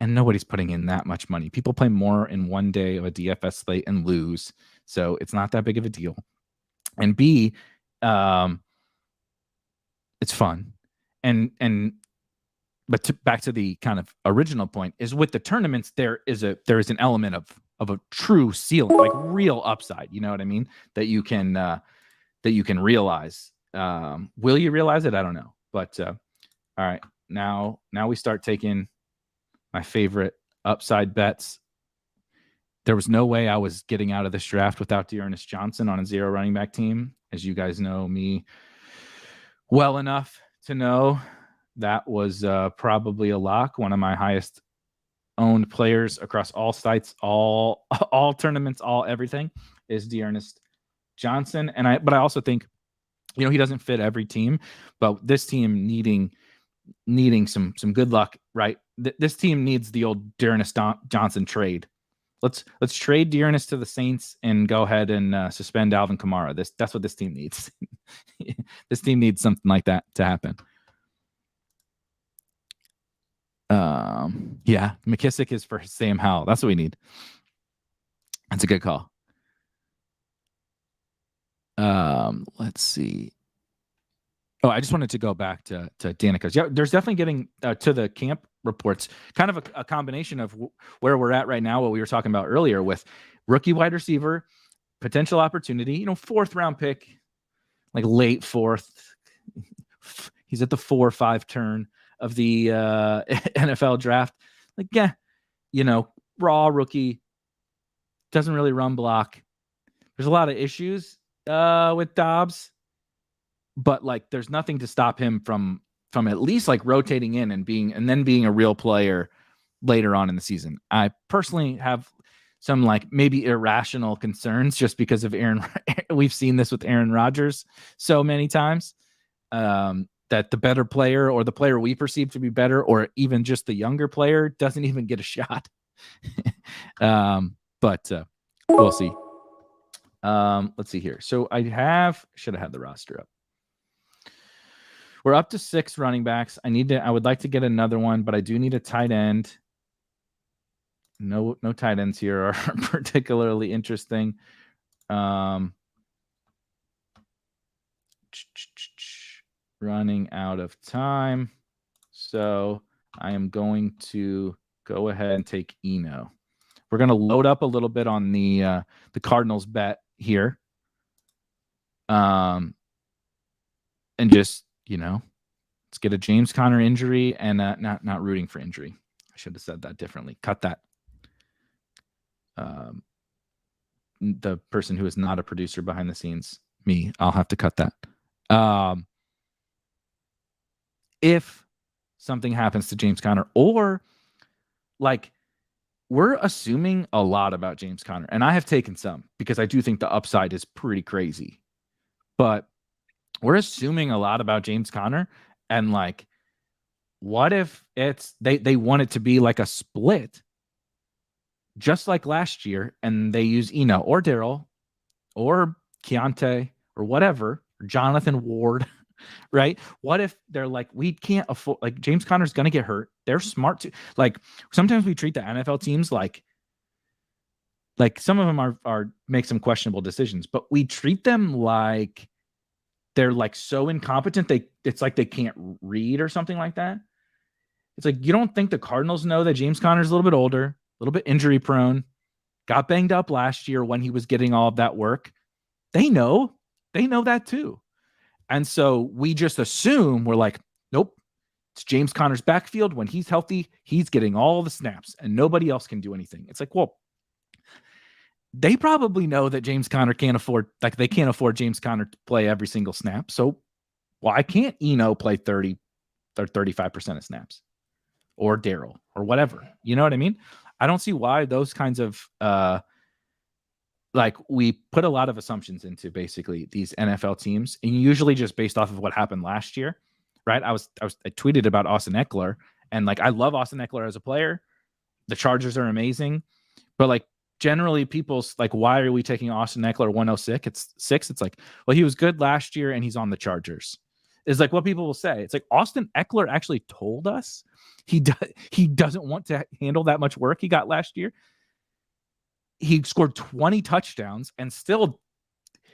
nobody's putting in that much money. People play more in one day of a DFS slate and lose. So it's not that big of a deal. And B, it's fun. But back to the kind of original point is, with the tournaments, there is an element of a true ceiling, like real upside. You know what I mean? That you can realize. Will you realize it? I don't know. But all right, now we start taking my favorite upside bets. There was no way I was getting out of this draft without D'Ernest Johnson on a 0 running back team. As you guys know me well enough to know, that was probably a lock. One of my highest owned players across all sites, all tournaments, all everything, is D'Ernest Johnson. But I also think, he doesn't fit every team, but this team needing some good luck, right? This team needs the old D'Ernest Johnson trade. Let's trade D'Ernest to the Saints and go ahead and suspend Alvin Kamara. That's what this team needs. This team needs something like that to happen. Yeah, McKissick is for Sam Howell. That's what we need. That's a good call. Let's see. Oh, I just wanted to go back to Danica's. Yeah, there's definitely getting to the camp reports, kind of a combination of where we're at right now, what we were talking about earlier with rookie wide receiver, potential opportunity, 4th round pick, like late 4th. He's at the 4 or 5 turn of the NFL draft. Like, yeah, raw rookie, doesn't really run block. There's a lot of issues with Dobbs, but like, there's nothing to stop him from at least like rotating in and being a real player later on in the season. I personally have some like maybe irrational concerns just because of Aaron. We've seen this with Aaron Rodgers so many times, that the better player or the player we perceive to be better, or even just the younger player, doesn't even get a shot. But we'll see. Let's see here. So I should have had the roster up. We're up to 6 running backs. I would like to get another one, but I do need a tight end. No tight ends here are particularly interesting. Running out of time. So I am going to go ahead and take Eno. We're going to load up a little bit on the Cardinals bet here. And just, let's get a James Conner injury and not rooting for injury. I should have said that differently. Cut that. The person who is not a producer behind the scenes, me, I'll have to cut that. If something happens to James Conner, or like, we're assuming a lot about James Conner, and I have taken some because I do think the upside is pretty crazy, but we're assuming a lot about James Conner. And like, what if they want it to be like a split, just like last year, and they use Eno or Darryl or Keontae or whatever, or Jonathan Ward, right? What if they're like, we can't afford, like, James Conner's going to get hurt. They're smart to, like, sometimes we treat the NFL teams like some of them are make some questionable decisions, but we treat them like they're like so incompetent. It's like they can't read or something like that. It's like, you don't think the Cardinals know that James Conner's a little bit older, a little bit injury prone, got banged up last year when he was getting all of that work. They know that too. And so we just assume, we're like, nope, it's James Conner's backfield. When he's healthy, he's getting all the snaps and nobody else can do anything. It's like, well, they probably know that James Conner can't afford James Conner to play every single snap. So why can't Eno play 30 or 35% of snaps, or Darryl or whatever? You know what I mean? I don't see why those kinds of, we put a lot of assumptions into basically these NFL teams, and usually just based off of what happened last year, right? I tweeted about Austin Eckler, and like, I love Austin Eckler as a player. The Chargers are amazing, but like, generally people's like, why are we taking Austin Eckler 106? It's like, well, he was good last year and he's on the Chargers, is like what people will say. It's like, Austin Eckler actually told us he doesn't want to handle that much work he got last year. He scored 20 touchdowns and still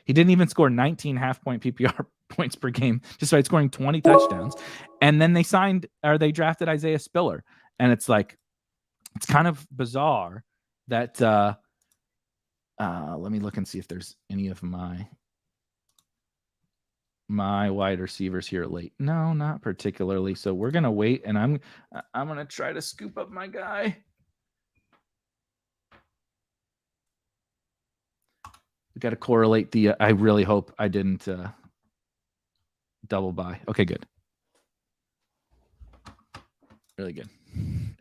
he didn't even score 19 half-point PPR points per game, despite scoring 20 touchdowns. And then they drafted Isaiah Spiller. And it's like, it's kind of bizarre that let me look and see if there's any of my wide receivers here late. No, not particularly. So we're gonna wait, and I'm gonna try to scoop up my guy. We got to correlate the. I really hope I didn't double buy. Okay, good. Really good.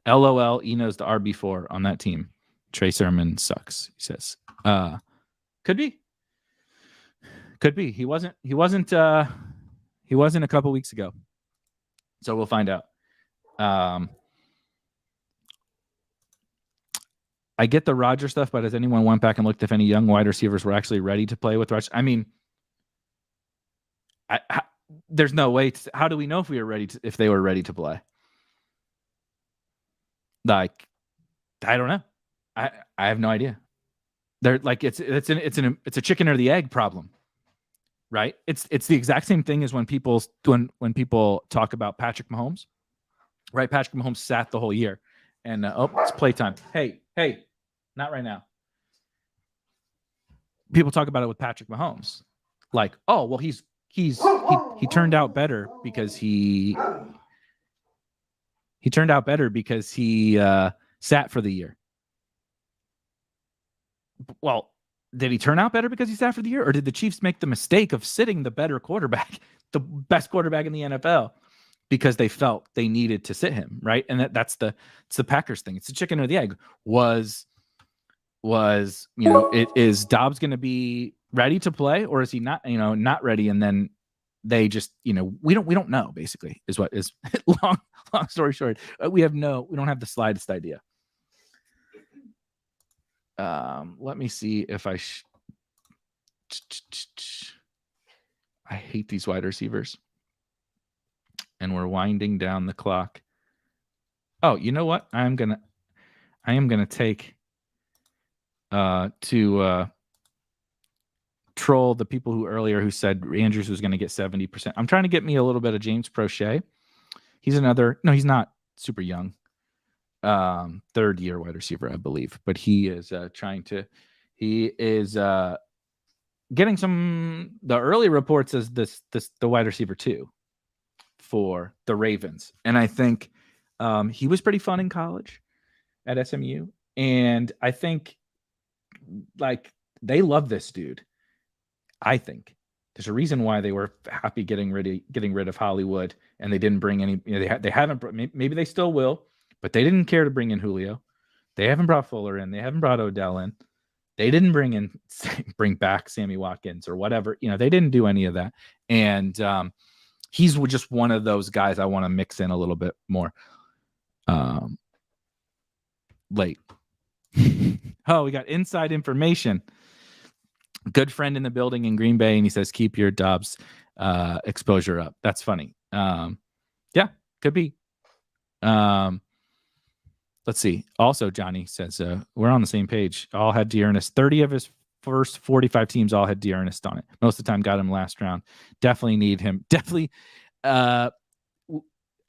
LOL. Eno's the RB4 on that team. Trey Sermon sucks, he says. Could be. He wasn't a couple weeks ago. So we'll find out. I get the Rodgers stuff, but has anyone went back and looked if any young wide receivers were actually ready to play with Rodgers? I mean, there's no way. How do we know if we were ready if they were ready to play? Like, I don't know. I have no idea. They're like, it's a chicken or the egg problem, right? It's the exact same thing as when people talk about Patrick Mahomes, right? Patrick Mahomes sat the whole year, and it's playtime. Hey, not right now. People talk about it with Patrick Mahomes, like, oh well, he turned out better because he sat for the year. Well, did he turn out better because he sat for the year, or did the Chiefs make the mistake of sitting the better quarterback, the best quarterback in the NFL, because they felt they needed to sit him, right? And it's the Packers thing. It's the chicken or the egg. Was was, is Dobbs going to be ready to play, or is he not, not ready? And then they just, we don't know, basically, is what is long story short. We don't have the slightest idea. Let me see if I hate these wide receivers. And we're winding down the clock. Oh, you know what? I am gonna take to troll the people who said Andrews was going to get 70%. I'm trying to get me a little bit of James Prochet. He's he's not super young. Third year wide receiver, I believe, but he is getting the early reports as the wide receiver 2 for the Ravens. And I think he was pretty fun in college at SMU. And I think they love this dude. I think there's a reason why they were happy getting rid of Hollywood, and they didn't bring any. They haven't. Maybe they still will, but they didn't care to bring in Julio. They haven't brought Fuller in. They haven't brought Odell in. They didn't bring back Sammy Watkins or whatever. They didn't do any of that. And he's just one of those guys I want to mix in a little bit more late. Oh, we got inside information. Good friend in the building in Green Bay, and he says, keep your Dobbs exposure up. That's funny. Yeah, could be. Let's see. Also, Johnny says, we're on the same page. All had Dearness. 30 of his first 45 teams all had Dearness on it. Most of the time got him last round. Definitely need him. Definitely.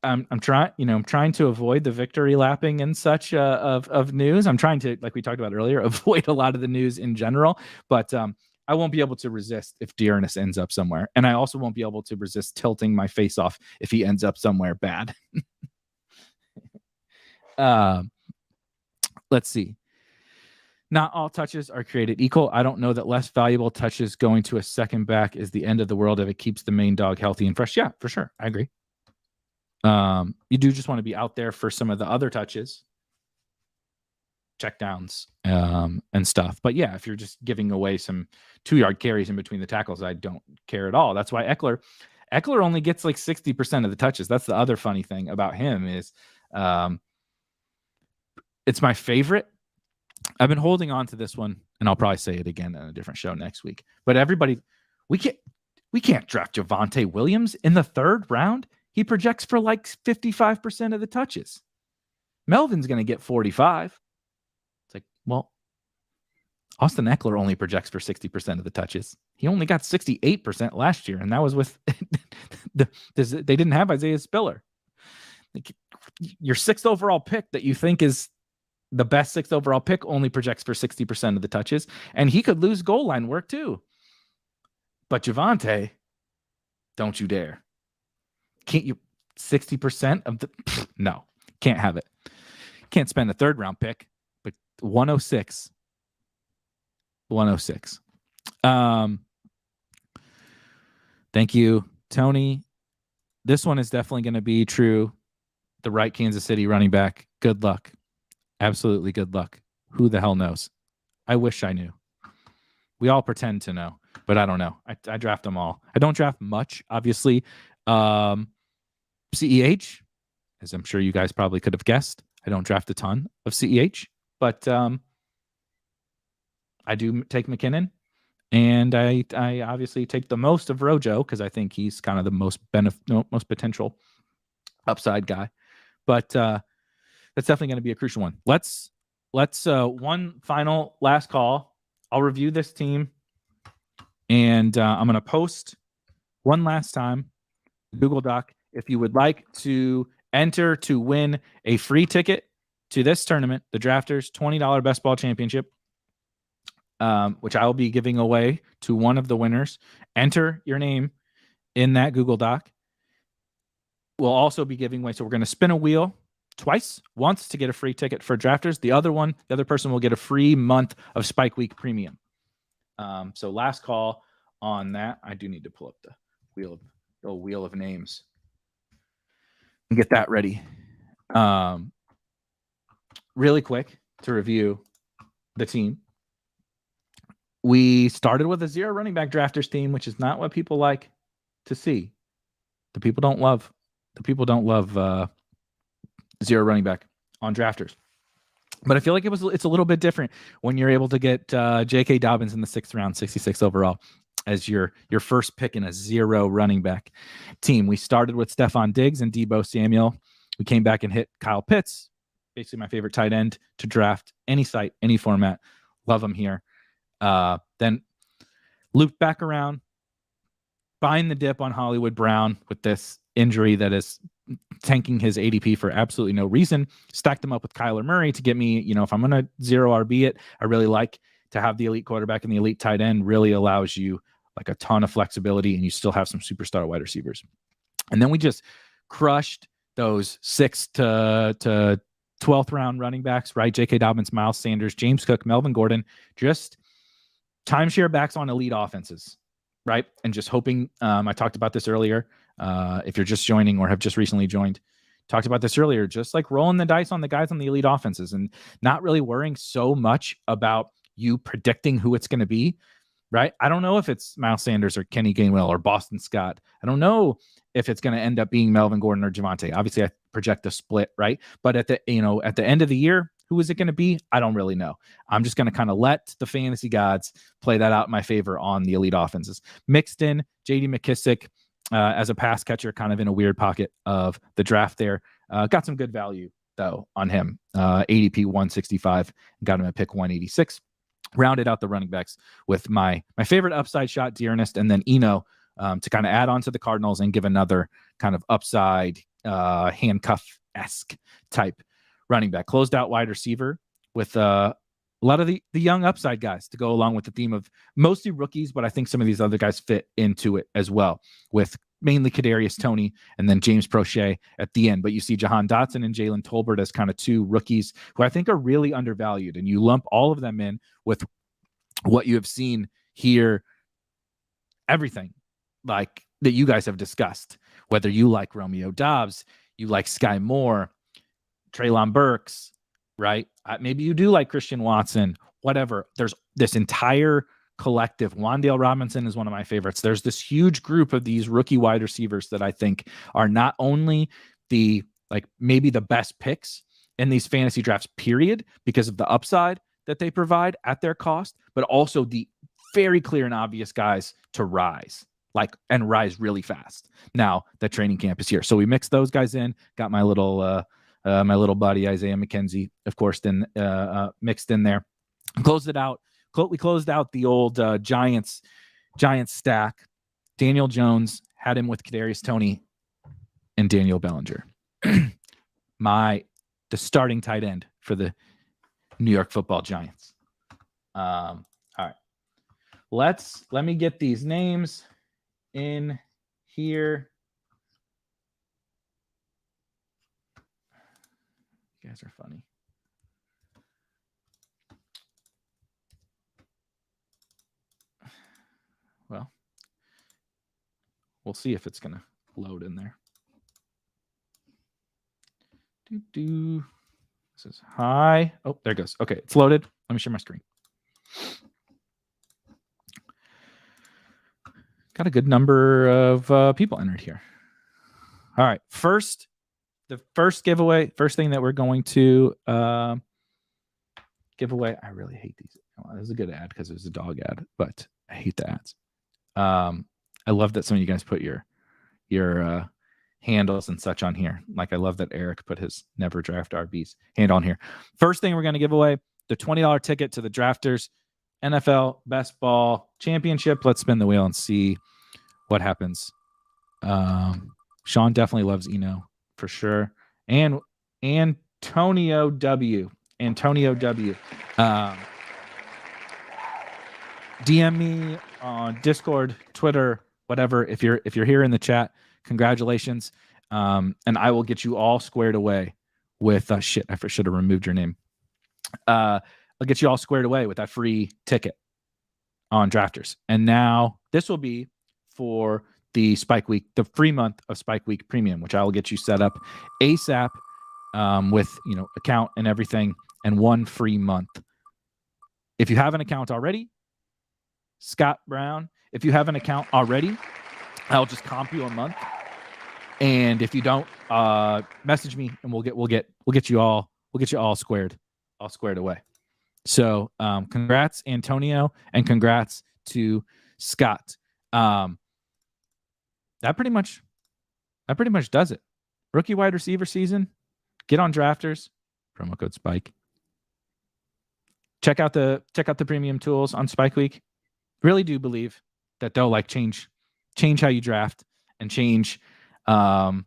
I'm trying to avoid the victory lapping and such of news. I'm trying to, like we talked about earlier, avoid a lot of the news in general, but I won't be able to resist if Dearness ends up somewhere. And I also won't be able to resist tilting my face off if he ends up somewhere bad. Let's see. Not all touches are created equal. I don't know that less valuable touches going to a second back is the end of the world if it keeps the main dog healthy and fresh. Yeah, for sure. I agree. You do just want to be out there for some of the other touches, checkdowns, and stuff. But yeah, if you're just giving away some 2-yard carries in between the tackles, I don't care at all. That's why Eckler only gets like 60% of the touches. That's the other funny thing about him is it's my favorite. I've been holding on to this one, and I'll probably say it again in a different show next week. But everybody, we can't draft Javonte Williams in the 3rd round. He projects for like 55% of the touches. Melvin's going to get 45. It's like, well, Austin Eckler only projects for 60% of the touches. He only got 68% last year, and that was with they didn't have Isaiah Spiller. Like, your 6th overall pick that you think is the best 6th overall pick only projects for 60% of the touches, and he could lose goal line work too. But Javonte, don't you dare. Can't you 60% of the no, can't have it. Can't spend a 3rd round pick, but 106. Thank you, Tony. This one is definitely going to be true. The right Kansas City running back. Good luck. Absolutely good luck. Who the hell knows? I wish I knew. We all pretend to know, but I don't know. I draft them all. I don't draft much, obviously. CEH, as I'm sure you guys probably could have guessed, I don't draft a ton of CEH, but I do take McKinnon, and I obviously take the most of Rojo because I think he's kind of the most potential upside guy. But that's definitely going to be a crucial one. Let's one final last call. I'll review this team, and I'm going to post one last time Google Doc. If you would like to enter to win a free ticket to this tournament, the Drafters $20 Best Ball Championship, which I will be giving away to one of the winners, enter your name in that Google Doc. We'll also be giving away. So we're going to spin a wheel twice, once to get a free ticket for Drafters. The other person will get a free month of Spike Week Premium. So last call on that. I do need to pull up the wheel of names and get that ready. Really quick to review the team. we started with a 0 running back drafters team, which is not what people like to see. The people don't love 0 running back on drafters. But I feel like it's a little bit different when you're able to get J.K. Dobbins in the 6th round, 66 overall, as your first pick in a 0 running back team. We started with Stephon Diggs and Deebo Samuel. We came back and hit Kyle Pitts, basically my favorite tight end to draft any site, any format. Love him here. Then looped back around, buying the dip on Hollywood Brown with this injury that is tanking his ADP for absolutely no reason. Stacked him up with Kyler Murray to get me, if I'm going to 0 RB it, I really like to have the elite quarterback and the elite tight end. Really allows you like a ton of flexibility, and you still have some superstar wide receivers. And then we just crushed those 6th to 12th round running backs, right? J.K. Dobbins, Miles Sanders, James Cook, Melvin Gordon, just timeshare backs on elite offenses, right? And just hoping, I talked about this earlier. If you're just joining or have just recently joined, talked about this earlier, just like rolling the dice on the guys on the elite offenses and not really worrying so much about you predicting who it's going to be, right? I don't know if it's Miles Sanders or Kenny Gainwell or Boston Scott. I don't know if it's going to end up being Melvin Gordon or Javonte. Obviously, I project a split, right? But at the end of the year, who is it going to be? I don't really know. I'm just going to kind of let the fantasy gods play that out in my favor on the elite offenses. Mixed in J.D. McKissick as a pass catcher, kind of in a weird pocket of the draft there. Got some good value, though, on him. ADP 165, got him at pick 186. Rounded out the running backs with my favorite upside shot, Dearness, and then Eno to kind of add on to the Cardinals and give another kind of upside handcuff-esque type running back. Closed out wide receiver with a lot of the young upside guys to go along with the theme of mostly rookies, but I think some of these other guys fit into it as well, with mainly Kadarius Toney and then James Prochet at the end. But you see Jahan Dotson and Jalen Tolbert as kind of 2 rookies who I think are really undervalued, and you lump all of them in with what you have seen here, everything like that you guys have discussed, whether you like Romeo Dobbs, you like Sky Moore, Treylon Burks, right? Maybe you do like Christian Watson, whatever. There's this entire collective. Wan'Dale Robinson is one of my favorites. There's this huge group of these rookie wide receivers that I think are not only maybe the best picks in these fantasy drafts, period, because of the upside that they provide at their cost, but also the very clear and obvious guys to rise, and rise really fast now that training camp is here. So we mixed those guys in, got my little buddy Isaiah McKenzie, of course, then mixed in there. Closed it out. We closed out the old Giants stack. Daniel Jones, had him with Kadarius Toney and Daniel Bellinger. The starting tight end for the New York Football Giants. All right. Let me get these names in here. You guys are funny. Well, we'll see if it's going to load in there. This is hi. Oh, there it goes. Okay, it's loaded. Let me share my screen. Got a good number of people entered here. All right, the first giveaway, first thing that we're going to give away. I really hate these. This is a good ad because it was a dog ad, but I hate the ads. I love that some of you guys put your handles and such on here. Like I love that Erik put his Never Draft RBs handle on here. First thing we're going to give away, the $20 ticket to the Drafters NFL Best Ball Championship. Let's spin the wheel and see what happens. Sean definitely loves Eno for sure. And Antonio W. DM me on Discord, Twitter, whatever. If you're here in the chat, congratulations. And I will get you all squared away with shit. I should have removed your name. I'll get you all squared away with that free ticket on Drafters. And now this will be for the Spike Week, the free month of Spike Week Premium, which I will get you set up ASAP with account and everything, and 1 free month. If you have an account already, Scott Brown. If you have an account already, I'll just comp you a month. And if you don't, message me and we'll get you all squared away. So congrats, Antonio, and congrats to Scott. That pretty much does it. Rookie wide receiver season. Get on Drafters. Promo code Spike. Check out the premium tools on Spike Week. Really do believe that they'll like change how you draft and change how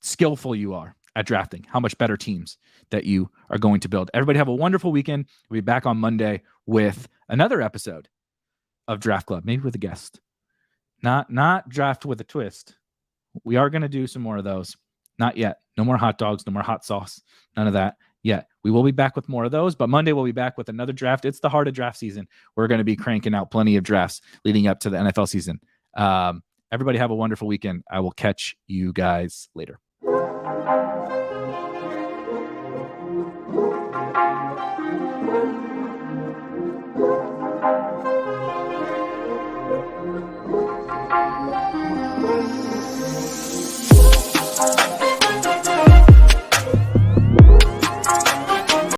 skillful you are at drafting, how much better teams that you are going to build. Everybody have a wonderful weekend. We'll be back on Monday with another episode of Draft Club, maybe with a guest. Not draft with a twist. We are going to do some more of those. Not yet. No more hot dogs, no more hot sauce, none of that yet. We will be back with more of those, but Monday we'll be back with another draft. It's the heart of draft season. We're going to be cranking out plenty of drafts leading up to the NFL season. Everybody have a wonderful weekend. I will catch you guys later.